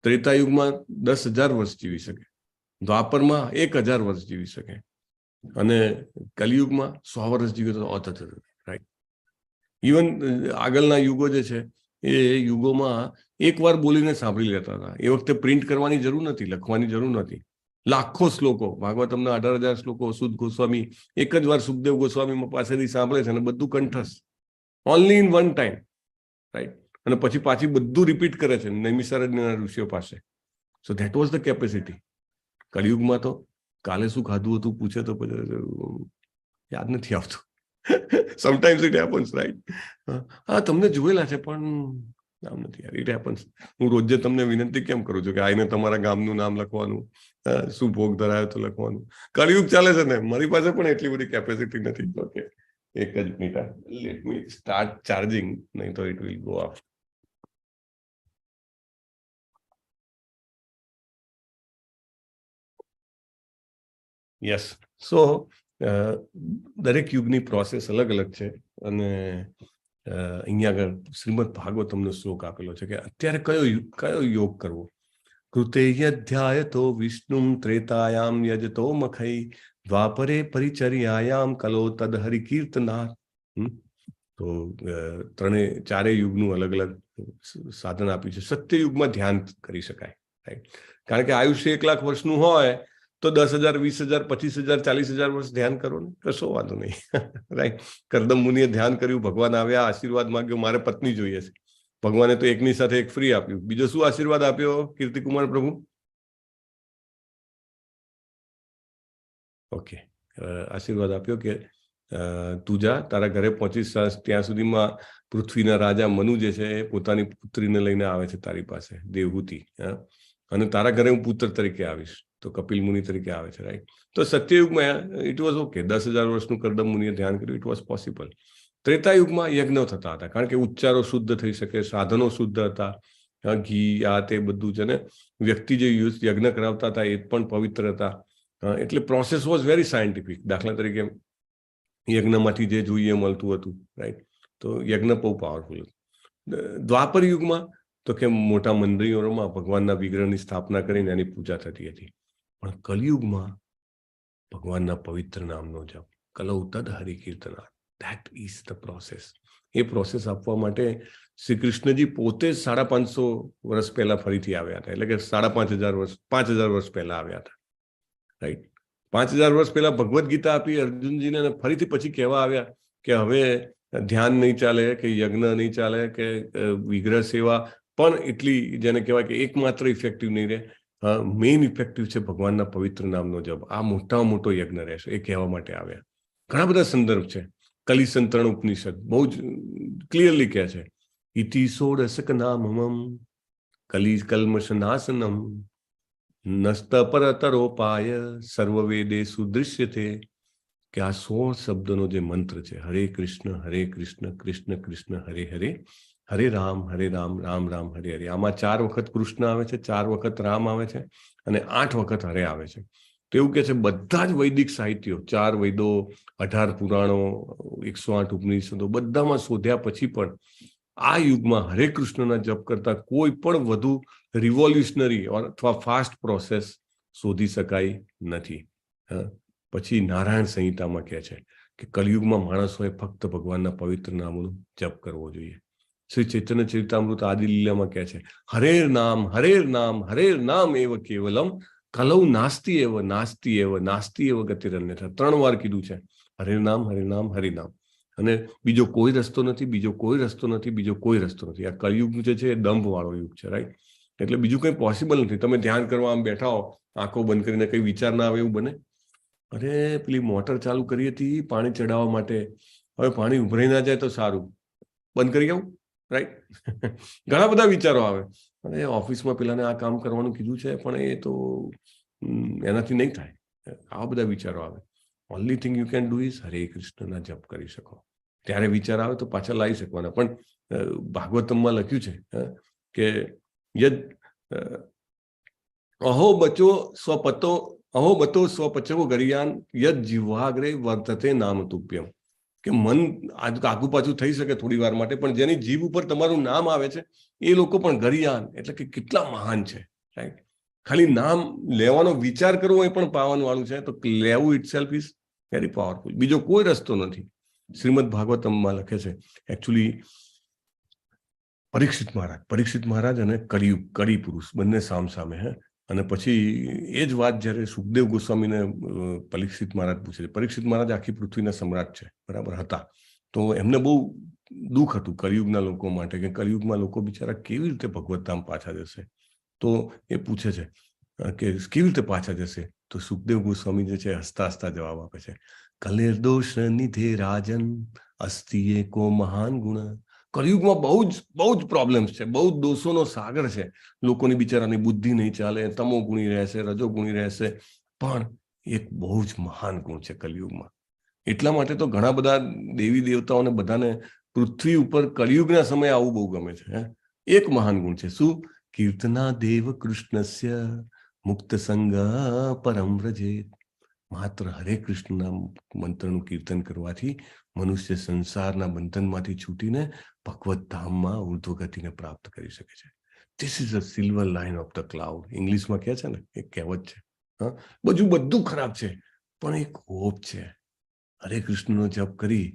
ત્રેતાયુગમાં 10,000 વર્ષ જીવી શકે. દ્વાપરમાં 1,000 વર્ષ જીવી શકે. અને કલિયુગમાં 100 વર્ષ જીવે તો રાઈટ. ઇવન આગળના યુગો જે છે એ યુગોમાં એકવાર બોલીને સાંભળી લેતા હતા. એ વખતે પ્રિન્ટ કરવાની જરૂર નથી, લખવાની જરૂર નથી. લાખો શ્લોકો, ભાગવતમના 18,000 શ્લોકો સુદ ગોસ્વામી એક જ વાર સુખદેવ ગોસ્વામી પાસેથી સાંભળે છે અને બધું કંઠસ્થ, only in one time, right. અને પછી પાછી બધું રિપીટ કરે છે નૈમિષારણ્યના ઋષિઓ પાસે. So that was the capacity. કળિયુગમાં તો કાલે શું ખાધું હતું પૂછે તો યાદ નથી આવતું. Sometimes it happens, right. હા, તમને જોયેલા છે પણ નામ નથી યાર. It happens. હું રોજે તમને વિનંતી કેમ કરું છું કે આઈને તમારા ગામનું નામ લખવાનું, શું ભોગ ધરાયો તો લખવાનું. કળિયુગ ચાલે છે ને, મારી પાસે પણ એટલી બધી કેપેસિટી નથી. ઓકે, એક જ minute, let me start charging, નહીં તો it will go off. Yes. So દરેક યુગની પ્રોસેસ અલગ અલગ છે. અને અહીંયા આગળ શ્રીમદ ભાગવતમનો શ્લોક આપેલો છે કે અત્યારે કયો યોગ કરવો. કૃતે યધ્યાય તો વિષ્ણુ ત્રેતાયામ યજતો મખઈ દ્વાપરે પરિચર્યાયામ કલો તદ હરિકીર્તનાથ. તો 4 યુગનું અલગ અલગ સાધન આપ્યું છે. સત્યયુગમાં ધ્યાન કરી શકાય, રાઈટ. કારણ કે આયુષ્ય 1 લાખ વર્ષનું હોય તો 10,000, 20,000, 25,000, 40,000 વર્ષ ધ્યાન કરો ને, કશો વાંધો નહીં, રાઈટ. કરદમ મુનિએ ધ્યાન કર્યું, ભગવાન આવ્યા, આશીર્વાદ માંગ્યો, મારે પત્ની જોઈએ છે. ભગવાને તો એકની સાથે એક ફ્રી આપ્યું. બીજો શું આશીર્વાદ આપ્યો કીર્તિકુમાર પ્રભુ? ઓકે, આશીર્વાદ આપ્યો કે તું જા, તારા ઘરે પહોંચીશ ત્યાં સુધીમાં પૃથ્વીના રાજા મનુ જે છે એ પોતાની પુત્રીને લઈને આવે છે તારી પાસે, દેવહૂતિ. અને તારા ઘરે હું પુત્ર તરીકે આવીશ. તો કપિલ મુનિ તરીકે આવે છે, રાઈટ. તો સત્યયુગમાં ઇટ વોઝ ઓકે. 10,000 વર્ષનું કરદમ મુનિએ ધ્યાન કર્યું, ઇટ વોઝ પોસિબલ. ત્રેતાયુગમાં યજ્ઞ થતા હતા, કારણ કે ઉચ્ચારો શુદ્ધ થઈ શકે, સાધનો શુદ્ધ હતા, ઘી આ તે બધું છે ને. વ્યક્તિ જે યજ્ઞ કરાવતા હતા એ પણ પવિત્ર હતા. એટલે પ્રોસેસ વોઝ વેરી સાયન્ટિફિક. દાખલા તરીકે યજ્ઞમાંથી જે જોઈએ મળતું હતું, રાઈટ. તો યજ્ઞ બહુ પાવરફુલ હતું. દ્વાપર યુગમાં તો કે મોટા મંદિરોમાં ભગવાનના વિગ્રહની સ્થાપના કરીને એની પૂજા થતી હતી. પણ કલિયુગમાં ભગવાનના પવિત્ર નામનો જપ, કલૌ તદ હરિકીર્તનાથ, ધેટ ઇઝ ધ પ્રોસેસ. એ પ્રોસેસ આપવા માટે શ્રી કૃષ્ણજી પોતે 550 વર્ષ પહેલા ફરીથી આવ્યા હતા. એટલે કે 5,500 વર્ષ પહેલા આવ્યા હતા, રાઈટ. 5,000 વર્ષ પહેલા ભગવદ્ ગીતા આપી અર્જુનજીને, અને ફરીથી પછી કહેવા આવ્યા કે હવે ધ્યાન નહીં ચાલે, કે યજ્ઞ નહીં ચાલે, કે વિગ્રહ સેવા પણ એટલી જેને કહેવાય કે એકમાત્ર ઇફેક્ટિવ નહીં રહે. મેઇન ઇફેક્ટિવ છે ભગવાનના પવિત્ર નામનો જપ. આ મોટામાં મોટો યજ્ઞ રહેશે, એ કહેવા માટે આવ્યા. ઘણા બધા સંદર્ભ છે. કલિસંતરણ ઉપનિષદ બહુ જ ક્લિયરલી કહે છે, ઇતિ ષોડશક નામમ કલી કલ્મશનાશનમ નસ્ત પરતરોપાય સર્વવેદે સુદૃશ્યતે. કે આ 16 શબ્દનો જે મંત્ર છે, હરે કૃષ્ણ કૃષ્ણ કૃષ્ણ હરે હરે, હરે રામ રામ રામ હરે હરે. આમાં 4 વખત કૃષ્ણ આવે છે, 4 વખત રામ આવે છે, અને 8 વખત હરે આવે છે. તો એવું કે છે બધા જ વૈદિક સાહિત્યો, 4 વેદો, 18 પુરાણો, 108 ઉપનિષદો બધામાં શોધ્યા પછી પણ આ યુગમાં હરે કૃષ્ણના જપ કરતા કોઈ પણ વધુ રિવોલ્યુશનરી અથવા ફાસ્ટ પ્રોસેસ શોધી શકાય નથી. પછી નારાયણ સંહિતામાં કહે છે કે કલયુગમાં માણસોએ ફક્ત ભગવાનના પવિત્ર નામોનો જપ કરવો જોઈએ. શ્રી ચૈતન્ય ચરિતામૃત આદિ લીલામાં કહે છે હરેર નામ હરેર નામ એવ કેવલમ કલૌ નાસ્તિ એવ નાસ્તિ એવ નાસ્તિ એવ ગતિરન્યથા. 3 વાર કીધું છે હરે નામ હરિનામ. અને બીજો કોઈ રસ્તો નથી, બીજો કોઈ રસ્તો નથી, બીજો કોઈ રસ્તો નથી. આ કલયુગ જે છે એ દંભ વાળો યુગ છે, રાઈટ? એટલે બીજું કંઈ પોસિબલ નથી. તમે ધ્યાન કરવા આમ બેઠા હો, આંખો બંધ કરીને કઈ વિચાર ના આવે એવું બને? અરે પેલી મોટર ચાલુ કરી હતી પાણી ચડાવવા માટે, હવે પાણી ઉભરાઈ ના જાય તો સારું, બંધ કરી આવું, રાઈટ? ઘણા બધા વિચારો આવે. અને ઓફિસમાં પેલાને આ કામ કરવાનું કીધું છે પણ એ તો એનાથી નહીં થાય, આવા બધા વિચારો આવે. Only thing you can do is હરે કૃષ્ણના જપ કરી શકો. ત્યારે વિચાર આવે તો પાછા લાવી શકવાના. પણ ભાગવતમમાં લખ્યું છે કે યદ અહો બતો સ્વપચવો ગરિયાન યદ જીવાગ્રે વર્તતે નામ તુભ્યમ. કે મન આગુ પાછું થઈ શકે થોડી વાર માટે, પણ જેની જીભ ઉપર તમારું નામ આવે છે એ લોકો પણ ગરિયાન, એટલે કે કેટલા મહાન છે, રાઈટ? ખાલી નામ લેવાનો વિચાર કરવો એ પણ પાવન વાળું છે. તો લેવું it self is very powerful. બીજો કોઈ રસ્તો નથી. શ્રીમદ ભાગવતમમાં લખે છે એકચ્યુઅલી પરીક્ષિત મહારાજ અને કળી પુરુષ બંને સામસામે. અને પછી એ જ વાત જયારે સુખદેવ ગોસ્વામીને પરીક્ષિત મહારાજ પૂછે છે. પરીક્ષિત મહારાજ આખી પૃથ્વીના સમ્રાટ છે, બરાબર હતા. તો એમને બહુ દુઃખ હતું કળિયુગના લોકો માટે કે કળિયુગમાં લોકો બિચારા કેવી રીતે ભગવત ધામ પાછા જશે. તો એ પૂછે છે કે કેવી રીતે પાછા જશે? તો સુખદેવ ગોસ્વામી જે છે હસતા હસતા જવાબ આપે છે, કલેર્દોષ નિધે રાજન અસ્તિ એકો મહાન ગુણ. કળિયુગમાં બહુ જ પ્રોબ્લેમ્સ છે, બહુ જ દોષોનો સાગર છે. લોકોની બિચારાની બુદ્ધિ નહીં ચાલે, તમો ગુણી રહેશે, રજો ગુણી રહેશે. પણ એક બહુ જ મહાન ગુણ છે કળિયુગમાં. એટલા માટે તો ઘણા બધા દેવી દેવતાઓને બધાને પૃથ્વી ઉપર કળિયુગના સમયે આવું બહુ ગમે છે. એક મહાન ગુણ છે. શું? કીર્તના દેવ કૃષ્ણસ્ય મુક્ત સંગ પરમ વ્રજેત. માત્ર હરે કૃષ્ણના મંત્રનું કીર્તન કરવાથી મનુષ્ય સંસારના બંધનમાંથી છૂટીને ભગવત ધામમાં ઉર્ધ્વગતિને પ્રાપ્ત કરી શકે છે. This is a silver line of the cloud. ઇંગ્લિશમાં કહે છે ને, એક કહેવત છે. બધું ખરાબ છે પણ એક હોપ છે. હરે કૃષ્ણનો જપ કરી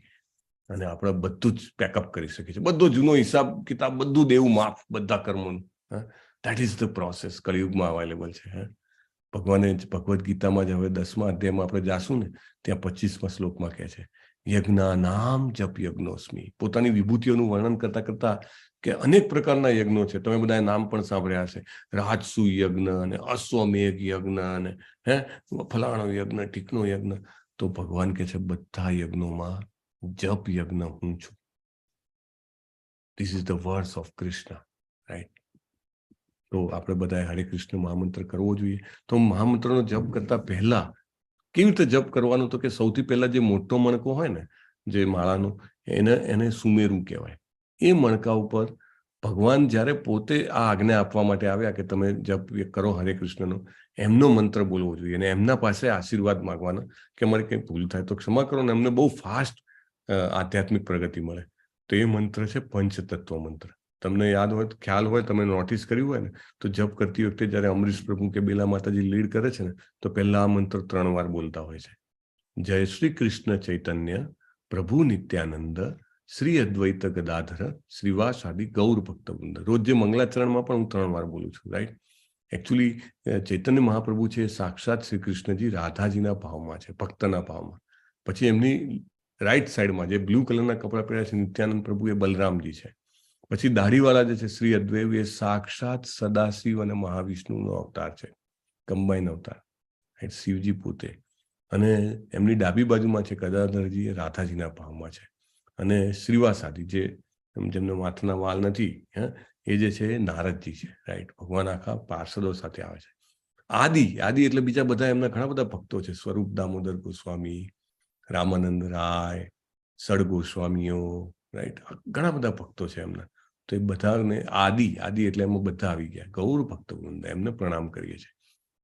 અને આપણે બધું જ પેકઅપ કરી શકીએ છીએ. બધો જૂનો હિસાબ કિતાબ બધું દેવું માફ, બધા કર્મોનું. દેટ ઇઝ ધ પ્રોસેસ કળિયુગમાં અવેલેબલ છે. ભગવાને ભગવદ્ ગીતામાં જ હવે 10મા અધ્યાયમાં આપણે જાશું ને, ત્યાં 25મા શ્લોકમાં કહે છે યજ્ઞા નામ જપ યજ્ઞોસ્મી. પોતાની વિભૂતિઓનું વર્ણન કરતા કરતા કે અનેક પ્રકારના યજ્ઞો છે. તમે બધાએ નામ પણ સાંભળ્યા હશે. રાજસુ યજ્ઞ અને અશ્વમેઘ યજ્ઞ અને ફલાણો યજ્ઞ, ટીકનો યજ્ઞ. તો ભગવાન કહે છે બધા યજ્ઞોમાં જપ યજ્ઞ હું છું. This is the words of Krishna, right? તો આપણે બધાએ હરે કૃષ્ણ મહામંત્ર કરવો જોઈએ. તો મહામંત્રનો જપ કરતા પહેલા કેવી રીતે જપ કરવાનો? તો કે સૌથી પહેલા જે મોટો મણકો હોય ને, જે માળાનો, એને સુમેરું કહેવાય. એ મણકા ઉપર ભગવાન જ્યારે પોતે આ આજ્ઞા આપવા માટે આવ્યા કે તમે જપ કરો હરે કૃષ્ણનો, એમનો મંત્ર બોલવો જોઈએ અને એમના પાસે આશીર્વાદ માંગવાના કે મારે કંઈ ભૂલ થાય તો ક્ષમા કરો ને એમને બહુ ફાસ્ટ આધ્યાત્મિક પ્રગતિ મળે. તો એ મંત્ર છે પંચતત્વ મંત્ર. તમને યાદ હોય, ખ્યાલ હોય, તમે નોટિસ કર્યું હોય ને, તો જપ કરતી વખતે જયારે અમરીશ પ્રભુ કે બેલા માતાજી લીડ કરે છે ને, તો પહેલા આ મંત્ર 3 વાર બોલતા હોય છે. જય શ્રી કૃષ્ણ ચૈતન્ય પ્રભુ નિત્યાનંદ શ્રી અદ્વૈત ગદાધર શ્રીવાસાદિ ગૌર ભક્તવૃંદ. રોજ જે મંગલાચરણમાં પણ હું 3 વાર બોલું છું, રાઈટ? એકચ્યુઅલી ચૈતન્ય મહાપ્રભુ છે સાક્ષાત શ્રી કૃષ્ણજી રાધાજીના ભાવમાં છે, ભક્તના ભાવમાં. પછી એમની રાઈટ સાઈડમાં જે બ્લુ કલરના કપડા પહેર્યા છે નિત્યાનંદ પ્રભુ, એ બલરામજી છે. પછી દાઢીવાળા જે છે શ્રી અદ્વૈત, એ સાક્ષાત સદાશિવ અને મહાવિષ્ણુનો અવતાર છે, કમ્બાઈન અવતાર, શિવજી પોતે. અને એમની ડાબી બાજુમાં છે ગદાધરજી, એ રાધાજીના ભાવમાં છે. અને શ્રીવાસાદી જેમને માથાના વાલ નથી, એ જે છે નારદજી છે, રાઈટ? ભગવાન આખા પાર્ષદો સાથે આવે છે. આદિ એટલે બીજા બધા એમના ઘણા બધા ભક્તો છે. સ્વરૂપ દામોદર ગોસ્વામી, રામાનંદ રાય, સડ ગોસ્વામીઓ, રાઈટ? ઘણા બધા ભક્તો છે એમના. તો એ બધાને આદિ એટલે એમાં બધા આવી ગયા. ગૌર ભક્તવૃંદ, એમને પ્રણામ કરીએ છીએ.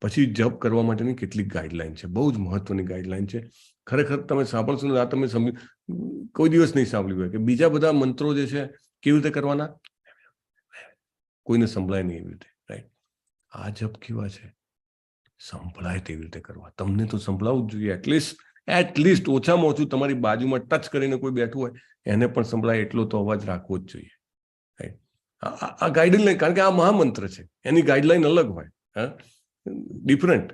પછી જપ કરવા માટેની કેટલીક ગાઈડલાઈન છે, બહુ જ મહત્વની ગાઈડલાઈન છે. ખરેખર તમે સાંભળશો ને આ તમે કોઈ દિવસ નહીં સાંભળ્યું હોય કે બીજા બધા મંત્રો જે છે કેવી રીતે કરવાના, કોઈને સંભળાય નહીં એવી રીતે, રાઈટ. આ જપ કેવા છે, સંભળાય તેવી રીતે કરવા. તમને તો સંભળાવવું જ જોઈએ, એટલીસ્ટ ઓછામાં ઓછું તમારી બાજુમાં ટચ કરીને કોઈ બેઠું હોય એને પણ સંભળાય એટલો તો અવાજ રાખવો જ જોઈએ, રાઈટ. આ ગાઈડલાઈન, કારણ કે આ મહામંત્ર છે, એની ગાઈડલાઈન અલગ હોય, ડિફરન્ટ.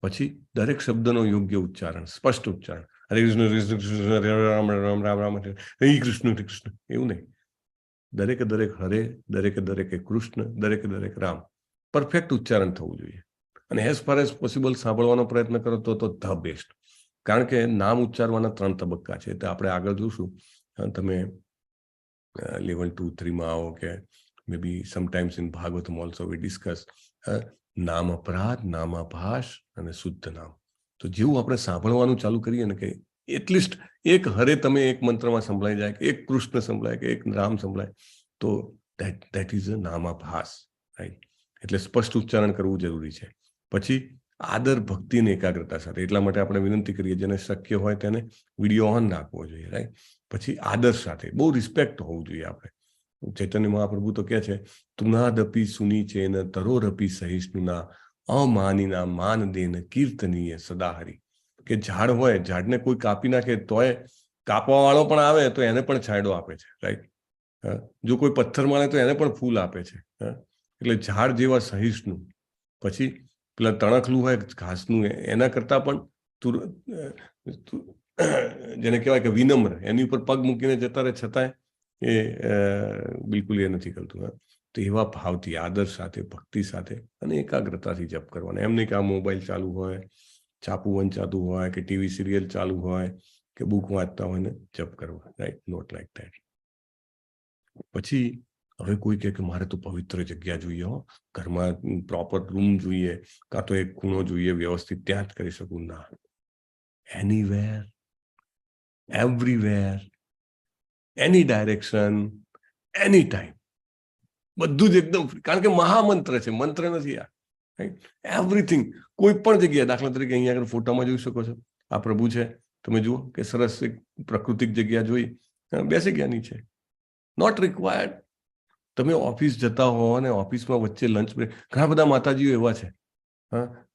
પછી દરેક શબ્દનો યોગ્ય ઉચ્ચારણ, સ્પષ્ટ ઉચ્ચારણ. હરે કૃષ્ણ હરે કૃષ્ણ રામ રામ રામ રામ હરે કૃષ્ણ એવું નહીં. દરેકે દરેક હરે, દરેકે કૃષ્ણ, દરેક રામ, પરફેક્ટ ઉચ્ચારણ થવું જોઈએ. અને એઝ ફાર એઝ પોસિબલ સાંભળવાનો પ્રયત્ન કરો તો ધ બેસ્ટ. કારણ કે નામ ઉચ્ચારવાના 3 તબક્કા છે, તો આપણે આગળ જોશું. તમે લેવલ 2, 3માં આવો કે may be sometimes in Bhagavatam also we discuss નામ અપરાધ, નામ આભાસ અને શુદ્ધ નામ. તો જેવું આપણે સાંભળવાનું ચાલુ કરીએ ને કે એટલીસ્ટ એક હરે તમે એક મંત્રમાં સંભળાઈ જાય, કે એક કૃષ્ણ સંભળાય, કે એક રામ સંભળાય, તો દેટ ઇઝ અ નામાભાસ, રાઈટ. એટલે સ્પષ્ટ ઉચ્ચારણ કરવું જરૂરી છે. પછી આદર, ભક્તિ અને એકાગ્રતા સાથે, એટલા માટે આપણે વિનંતી કરીએ જેને શક્ય હોય તેને વિડીયો ઓન રાખવો જોઈએ, રાઈટ. પછી આદર સાથે, બહુ રિસ્પેક્ટ હોવું જોઈએ આપણે. ચૈતન્ય મહાપ્રભુ તો કહે છે, તુનાદપી સુની ચેન તરોરપી સહિષ્ણુના અમાનીના માન દેન કીર્તનીય સદાહરી. કે ઝાડ હોય, ઝાડને કોઈ કાપી નાખે તોય કાપવા વાળો પણ આવે તો એને પણ છાંયડો આપે છે, રાઈટ. જો કોઈ પથ્થર મારે તો એને પણ ફૂલ આપે છે. એટલે ઝાડ જેવા સહિષ્ણુ. પછી પેલા તણખલું હોય ઘાસનું, એના કરતા પણ જેને કહેવાય કે વિનમ્ર, એની ઉપર પગ મૂકીને જતા રહે છતાંય એ બિલકુલ એ નથી કરતું. તો એવા ભાવથી, આદર સાથે, ભક્તિ સાથે અને એકાગ્રતાથી જપ કરવાના. એમ નહીં કે આ મોબાઈલ ચાલુ હોય, છાપું વંચાતું હોય, કે ટીવી સિરિયલ ચાલુ હોય, કે બુક વાંચતા હોય ને જપ કરવા, રાઈટ. Not like that. પછી હવે કોઈ કહે કે મારે તો પવિત્ર જગ્યા જોઈએ, હો, ઘરમાં પ્રોપર રૂમ જોઈએ, કાં તો એક ખૂણો જોઈએ વ્યવસ્થિત, ત્યાં જ કરી શકું. ના, એનીવેર, એવરીવેર, એની ડાયરેક્શન, એની ટાઈમ, બધું જ એકદમ ફ્રી. કારણ કે મહામંત્ર છે, મંત્ર નથી આ, રાઈટ. એવરીથિંગ, કોઈ પણ જગ્યાએ, દાખલા તરીકે અહીંયા આગળ ફોટામાં જોઈ શકો છો, આ પ્રભુ છે, તમે જુઓ કે સરસ એક પ્રાકૃતિક જગ્યા જોઈ, બેસી ગયા નીચે. Not required. તમે ઓફિસ જતા હો અને ઓફિસમાં વચ્ચે લંચ બ્રેક, ઘણા બધા માતાજીઓ એવા છે,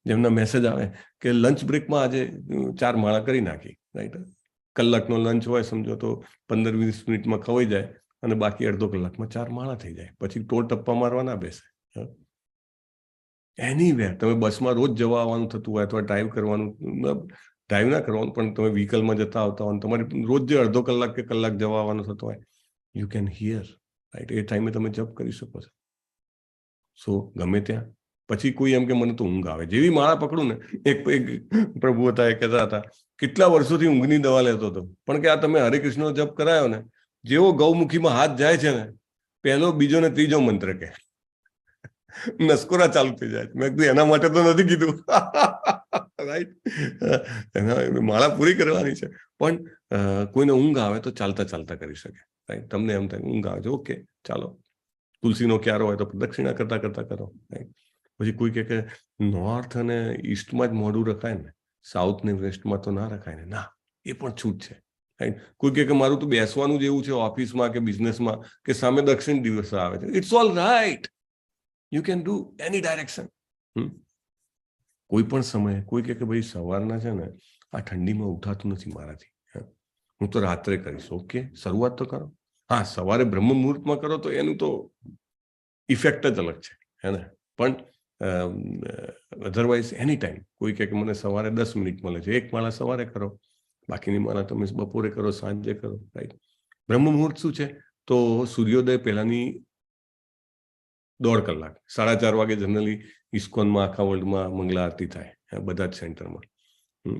જેમના મેસેજ આવે કે લંચ બ્રેકમાં આજે 4 માળા કરી નાખી, રાઈટ. કલાકનો લંચ હોય સમજો તો 15-20 મિનિટમાં ખવાઈ જાય અને બાકી અડધો કલાકમાં 4 માળા થઈ જાય. પછી ટોલ ટપ્પા મારવા ના બેસે. એનીવેર, તમે બસમાં રોજ જવા આવવાનું થતું હોય, અથવા ડ્રાઈવ કરવાનું, ડ્રાઈવ ના કરવાનું પણ તમે વ્હીકલમાં જતા આવતા હોય, તમારી રોજ જે અડધો કલાક કે કલાક જવા આવવાનું થતું હોય, યુ કેન હિયર, રાઈટ. એ ટાઈમે તમે જપ કરી શકો છો. સો ગમે ત્યાં. પછી કોઈ એમ કે મને તો ઊંઘ આવે, જેવી માળા પકડું ને, એક પ્રભુ હતા, એ કહેતા હતા કેટલા વર્ષોથી ઊંઘની દવા લેતો હતો, પણ કે આ તમે હરે કૃષ્ણનો જપ કરાયો ને, જેવો ગૌમુખીમાં હાથ જાય છે ને, પહેલો, બીજો ને ત્રીજો મંત્ર કે નસકોરા ચાલુ થઈ જાય. મેં કીધું એના માટે તો નથી કીધું, રાઈટ. માળા પૂરી કરવાની છે, પણ કોઈને ઊંઘ આવે તો ચાલતા ચાલતા કરી શકે, રાઈટ. તમને એમ થાય ઊંઘ આવે છે, ઓકે ચાલો, તુલસીનો ક્યારો હોય તો પ્રદક્ષિણા કરતા કરતા કરો, રાઈટ. પછી કોઈ કે નોર્થ અને ઈસ્ટમાં જ મોઢું રખાય ને, સાઉથ ને વેસ્ટમાં તો ના રખાય ને. ના, એ પણ છૂટ છે, રાઈટ. કોઈ કે મારું તો બેસવાનું જ એવું છે ઓફિસમાં કે બિઝનેસમાં કે સામે દક્ષિણ દિવસ આવે છે, it's all right. You can do any direction. કોઈ પણ સમયે. કોઈ કે ભાઈ સવારના છે ને આ ઠંડીમાં ઉઠાતું નથી મારાથી, હું તો રાત્રે કરીશ. ઓકે, શરૂઆત તો કરો. હા, સવારે બ્રહ્મ મુહૂર્તમાં કરો તો એનું તો ઇફેક્ટ જ અલગ છે, હે ને. પણ અધરવાઇઝ એની ટાઈમ. કોઈ કે મને સવારે 10 મિનિટ મળે છે, એક માળા સવારે કરો, બાકીની માળા તમે બપોરે કરો, સાંજે કરો, રાઈટ. બ્રહ્મ મુહૂર્ત શું છે? તો સૂર્યોદય પહેલાની 1.5 કલાક, 4:30 વાગે જનરલી ઇસ્કોનમાં આખા વર્લ્ડમાં મંગલા આરતી થાય, બધા જ સેન્ટરમાં.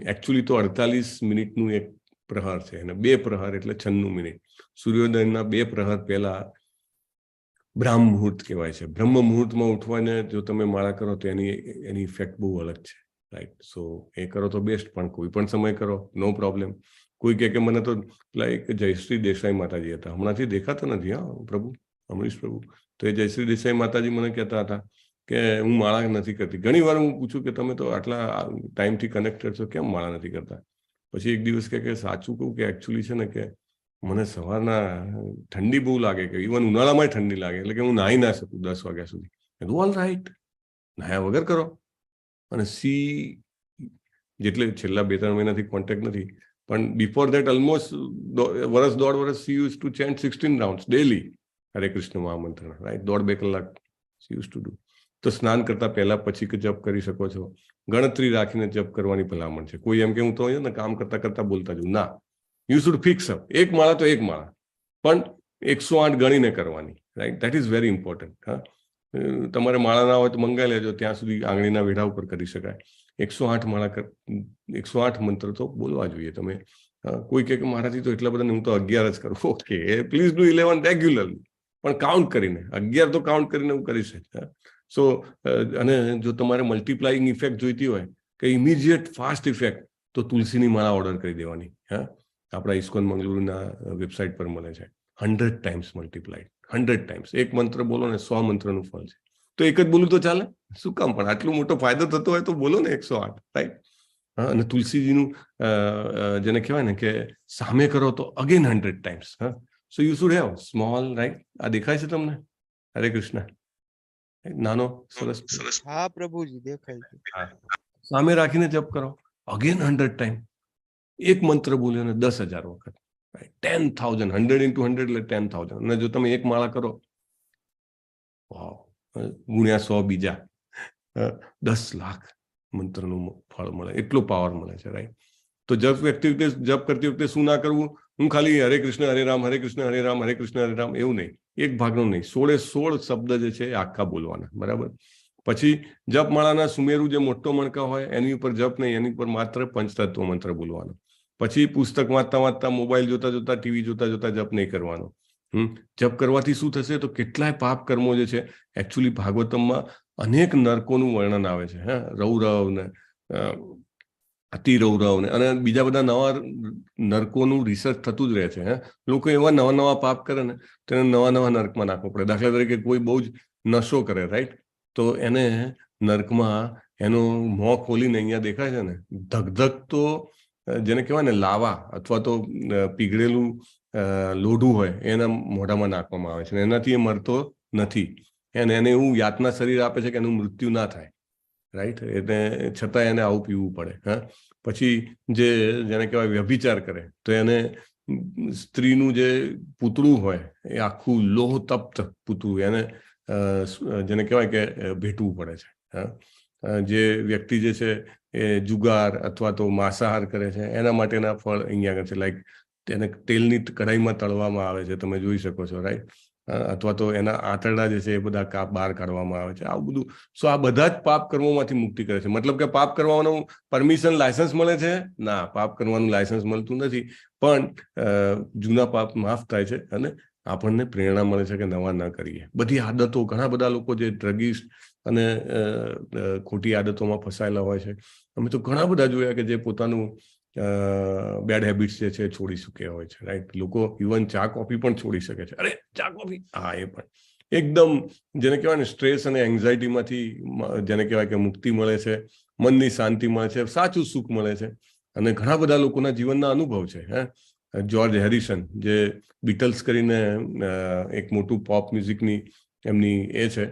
એકચ્યુઅલી તો 48 મિનિટનું એક પ્રહાર છે, અને 2 પ્રહાર એટલે 96 મિનિટ. સૂર્યોદયના 2 પ્રહાર પહેલા બ્રાહ્મ મુહૂર્ત કહેવાય છે. બ્રહ્મ મુહૂર્તમાં ઉઠવાને જો તમે માળા કરો તો એની ઇફેક્ટ બહુ અલગ છે, રાઈટ. સો એ કરો તો બેસ્ટ, પણ કોઈ પણ સમય કરો, નો પ્રોબ્લેમ. કોઈ કે મને તો લાઈક જયશ્રી દેસાઈ માતાજી હતા, હમણાંથી દેખાતા નથી, હા પ્રભુ, અમરીશ પ્રભુ. તો એ જયશ્રી દેસાઈ માતાજી મને કહેતા હતા કે હું માળા નથી કરતી. ઘણી વાર હું પૂછું કે તમે તો આટલા ટાઈમથી કનેક્ટેડ છો, કેમ માળા નથી કરતા? પછી એક દિવસ કે સાચું કહું કે એકચ્યુઅલી છે ને કે મને સવારના ઠંડી બહુ લાગે, કે ઇવન ઉનાળામાં ઠંડી લાગે, એટલે કે હું નાહી ના શકું 10 વાગ્યા સુધી. ઓલ રાઈટ, નાહ્યા વગર કરો. અને જેટલે છેલ્લા 2-3 મહિનાથી કોન્ટેક્ટ નથી, પણ બિફોર ધેટ ઓલમોસ્ટ વર્ષ 1.5 વર્ષ she use to chant 16 rounds daily Hare Krishna મહામંત્ર, right, 1.5-2 કલાક સી યુઝ ટુ ડુ. તો સ્નાન કરતા પહેલા પછી કે જપ કરી શકો છો. ગણતરી રાખીને જપ કરવાની ભલામણ છે. કોઈ એમ કે હું તો ને કામ કરતા કરતા બોલતા જઉં, ના, યુ શુડ ફિક્સ અપ. એક માળા તો એક માળા, પણ 108 ગણીને કરવાની, right, that is very important. હા, તમારે માળા ના હોય તો મંગાઈ લેજો, ત્યાં સુધી આંગળીના વેઢા ઉપર કરી શકાય. 108 માળા 108 મંત્ર તો બોલવા જોઈએ તમે. કોઈ કે મારાથી તો એટલા બધા, હું તો 11 જ કરું. ઓકે, પ્લીઝ ડુ 11 રેગ્યુલરલી, પણ કાઉન્ટ કરીને. 11 તો કાઉન્ટ કરીને હું કરીશ. સો અને જો તમારે મલ્ટીપ્લાઇંગ ઇફેક્ટ જોઈતી હોય કે ઇમિડિયેટ ફાસ્ટ ઇફેક્ટ, તો તુલસીની માળા ઓર્ડર કરી દેવાની. હા, આપણા ISKCON મંગલુરુના વેબસાઇટ પર મળે છે. 100 ટાઈમ્સ મલ્ટીપ્લાઇડ, 100 ટાઈમ્સ. એક મંત્ર બોલો ને 100 મંત્રનું ફળ છે. તો એક જ બોલું તો ચાલે? શું કામ? પણ આટલો મોટો ફાયદો થતો હોય તો બોલો ને 108, રાઈટ. હા, અને તુલસીજીનું જેને કહેવાય ને કે સામે કરો તો અગેન 100 ટાઈમ્સ. હા, so you should have small, right. આ દેખાય છે તમને? હરે કૃષ્ણ. નાનો સરસ. હા પ્રભુજી, દેખાય છે. સામે રાખીને જપ કરો અગેન 100 ટાઈમ. એક મંત્ર બોલ્યો ને 10,000 વખત, 10,000. 100 into 100 એટલે 10,000. અને જો તમે એક માળા કરો, ગુણ્યા 100 બીજા, 10 લાખ મંત્રનું ફળ મળે. એટલો પાવર મળે છે, રાઈટ. તો જપ કરતી વખતે શું ના કરવું? હું ખાલી હરે કૃષ્ણ હરે રામ, હરે કૃષ્ણ હરે રામ, હરે કૃષ્ણ હરે રામ એવું નહીં. એક ભાગનું નહીં, 16 શબ્દ જે છે આખા બોલવાના, બરાબર. પછી જપમાળાના સુમેરુ જે મોટો મણકા હોય એની ઉપર જપ નહીં, એની ઉપર માત્ર પંચતત્વ મંત્ર બોલવાનો. પછી પુસ્તક વાંચતા, મોબાઈલ જોતા, ટીવી જોતા જપ નહીં કરવાનો. જપ કરવાથી શું થશે? તો કેટલાય પાપ કર્મો જે છે, એકચ્યુઅલી ભાગવતમમાં અનેક નરકોનું વર્ણન આવે છે. હા, રૌરવ ને અતિરૌરવ ને અને બીજા બધા નવા નરકોનું રિસર્ચ થતું જ રહે છે. હા, લોકો એવા નવા પાપ કરે ને તો એને નવા નર્કમાં નાખવો પડે. દાખલા તરીકે કોઈ બહુ જ નશો કરે, રાઈટ, તો એને નર્કમાં એનું મોં ખોલીને અહીંયા દેખાય છે ને, ધગધગ તો જેને કહેવાય ને લાવા અથવા તો પીગળેલું લોઢું હોય એના મોઢામાં નાખવામાં આવે છે. એનાથી એ મરતો નથી. એને એવું યાતના શરીર આપે છે કે એનું મૃત્યુ ના થાય, રાઈટ. એટલે છતાં એને આવું પીવું પડે. હા, પછી જેને કહેવાય વ્યભિચાર કરે તો એને સ્ત્રીનું જે પૂતળું હોય એ આખું લોહ તપ્ત પૂતળું એને જેને કહેવાય કે ભેટવું પડે છે. હા, જે વ્યક્તિ જે છે એ જુગાર અથવા તો માંસાહાર કરે છે એના માટેના ફળ અહીંયા આગળ છે. લાઈક તેને તેલની કઢાઈમાં તળવામાં આવે છે, તમે જોઈ શકો છો, રાઈટ. અથવા તો એના આંતરડા જે છે એ બધા બહાર કાઢવામાં આવે છે. આવું બધું. સો આ બધા જ પાપ કર્મોમાંથી મુક્તિ કરે છે. મતલબ કે પાપ કરવાનું પરમિશન, લાયસન્સ મળે છે? ના, પાપ કરવાનું લાયસન્સ મળતું નથી, પણ જૂના પાપ માફ થાય છે અને આપણને પ્રેરણા મળે છે કે નવા ન કરીએ. બધી આદતો, ઘણા બધા લોકો જે ડ્રગિસ્ટ અને ખોટી આદતોમાં ફસાયેલા હોય છે, અમે તો ઘણા બધા જોયા કે જે પોતાનું બેડ હેબિટ્સ જે છે છોડી ચૂક્યા હોય છે, રાઈટ. લોકો ઇવન ચા કોફી પણ છોડી શકે છે. અરે ચા કોફી, હા, એ પણ એકદમ જેને કહેવાય ને સ્ટ્રેસ અને એન્ઝાઇટીમાંથી જેને કહેવાય કે મુક્તિ મળે છે, મનની શાંતિ મળે છે, સાચું સુખ મળે છે. અને ઘણા બધા લોકોના જીવનના અનુભવ છે. હા, જ્યોર્જ હેરિસન જે બીટલ્સ કરીને એક મોટું પોપ મ્યુઝિકની એમની એ છે,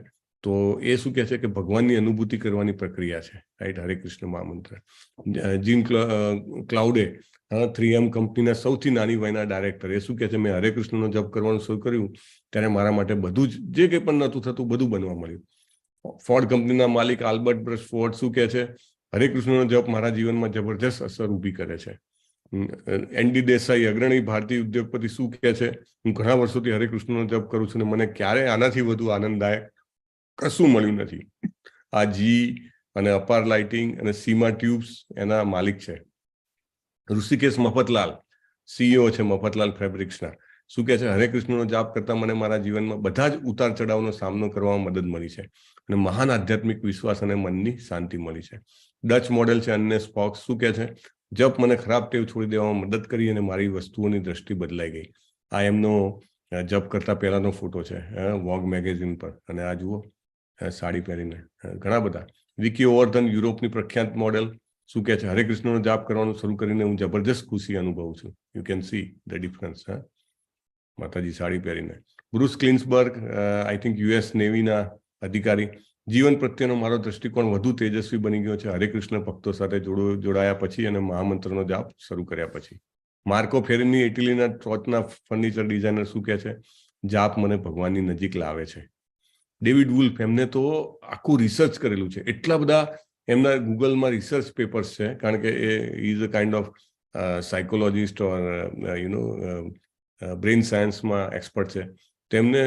તો એ શું કહે છે કે ભગવાનની અનુભૂતિ કરવાની પ્રક્રિયા છે, રાઈટ. હરે કૃષ્ણ મહામંત્ર. જીન ક્લાઉડે 3M કંપનીના સૌથી નાની વયના ડાયરેક્ટર, એ શું કહે છે, મેં હરે કૃષ્ણનો જપ કરવાનું શરૂ કર્યું ત્યારે મારા માટે બધું જ જે કંઈ પણ નહોતું થતું બધું બનવા મળ્યું. ફોર્ડ કંપનીના માલિક આલ્બર્ટ બ્રશ ફોર્ડ શું કહે છે, હરે કૃષ્ણનો જપ મારા જીવનમાં જબરજસ્ત અસર ઊભી કરે છે. એનડી દેસાઈ અગ્રણી ભારતીય ઉદ્યોગપતિ શું કહે છે, હું ઘણા વર્ષોથી હરે કૃષ્ણનો જપ કરું છું અને મને ક્યારેય આનાથી વધુ આનંદદાયક કશું મળ્યું નથી. આ જી અને અપાર લાઇટિંગ અને સીમા ટ્યુબ્સ એના માલિક છે. ઋષિકેશ મફતલાલ CEO છે મફતલાલ ફેબ્રિક્સના, શું કહે છે, હરે કૃષ્ણનો જાપ કરતા મને મારા જીવનમાં બધા જ ઉતાર ચઢાવનો સામનો કરવામાં મદદ મળી છે અને મહાન આધ્યાત્મિક વિશ્વાસ અને મનની શાંતિ મળી છે. ડચ મોડેલ છે અન્ને સ્પોક્સ, શું કહે છે, જપ મને ખરાબ ટેવ છોડી દેવામાં મદદ કરી અને મારી વસ્તુઓની દ્રષ્ટિ બદલાઈ ગઈ. આ એમનો જપ કરતા પહેલાનો ફોટો છે વોગ મેગેઝિન પર, અને આ જુઓ સાડી પહેરીને. ઘણા બધા. વિકી ઓવરધન યુરોપની પ્રખ્યાત મોડેલ શું કહે છે? હરે કૃષ્ણનો જાપ કરવાનું શરૂ કરીને હું જબરજસ્ત ખુશી અનુભવું છું. You can see the difference. માતાજી સાડી પહેરીને. બ્રુસ ક્લિન્સબર્ગ, આઈ થિંક યુએસ નેવીના અધિકારી, જીવન પ્રત્યેનો મારો દ્રષ્ટિકોણ વધુ તેજસ્વી બની ગયો છે હરે કૃષ્ણ ભક્તો સાથે જોડાયા પછી અને મહામંત્રનો જાપ શરૂ કર્યા પછી. માર્કો ફેરિની ઇટલીના ટોચના ફર્નિચર ડિઝાઇનર શું કહે છે? જાપ મને ભગવાનની નજીક લાવે છે. ડેવિડ વુલ્ફ, એમને તો આખું રિસર્ચ કરેલું છે. એટલા બધા એમના ગૂગલમાં રિસર્ચ પેપર્સ છે, કારણ કે એ is a kind of psychologist or brain સાયન્સમાં એક્સપર્ટ છે. તેમને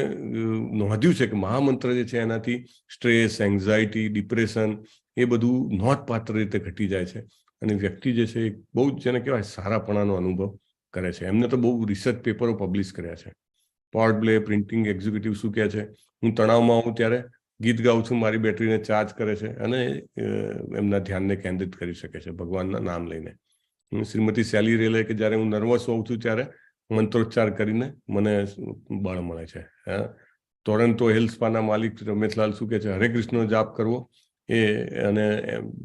નોંધ્યું છે કે મહામંત્ર જે છે એનાથી સ્ટ્રેસ, એન્ઝાયટી, ડિપ્રેશન એ બધું નોંધપાત્ર રીતે ઘટી જાય છે અને વ્યક્તિ જે છે એ બહુ જ જેને કહેવાય સારાપણાનો અનુભવ કરે છે. એમને તો બહુ રિસર્ચ પેપરો પબ્લિશ કર્યા છે. પોર્ટ બ્લે પ્રિન્ટિંગ એક્ઝિક્યુટિવ શું કહે છે? હું તણાવમાં આવું ત્યારે ગીત ગાઉં છું, મારી બેટરીને ચાર્જ કરે છે અને એમના ધ્યાનને કેન્દ્રિત કરી શકે છે ભગવાનના નામ લઈને. શ્રીમતી સેલી રેલે કે જ્યારે હું નર્વસ હોઉં છું ત્યારે મંત્રોચ્ચાર કરીને મને બળ મળે છે. ટોરન્ટો હિલ સ્પાના માલિક રમેશલાલ શું કહે છે? હરે કૃષ્ણનો જાપ કરવો એ અને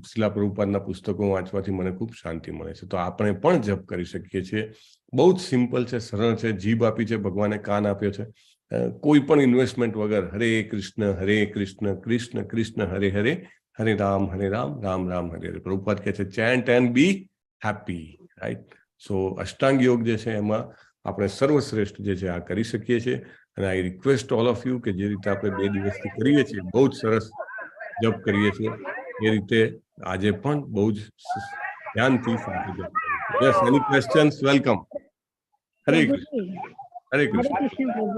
શિલા પ્રભુપાદના પુસ્તકો વાંચવાથી મને ખૂબ શાંતિ મળે છે. તો આપણે પણ જપ કરી શકીએ છીએ. બહુ જ સિમ્પલ છે, સરળ છે. જીભ આપી છે ભગવાને, કાન આપ્યો છે. કોઈ પણ ઇન્વેસ્ટમેન્ટ વગર હરે કૃષ્ણ કૃષ્ણ કૃષ્ણ હરે હરે, હરે રામ રામ રામ હરે હરે. પ્રભુપાદ કહે છે ચેન્ટ એન્ડ બી હેપી, રાઈટ? સો અષ્ટાંગ યોગ જે છે એમાં આપણે સર્વશ્રેષ્ઠ જે છે આ કરી શકીએ છીએ. અને I request all of you કે જે રીતે આપણે 2 દિવસથી કરીએ છીએ, બહુ જ સરસ જપ કરીએ છીએ, એ રીતે આજે પણ બહુ જ ધ્યાનથી સાથે જપ કરીએ. યસ, એની ક્વેશ્ચન્સ? વેલકમ. હરે કૃષ્ણ. હરે કૃષ્ણ. પ્રભુ.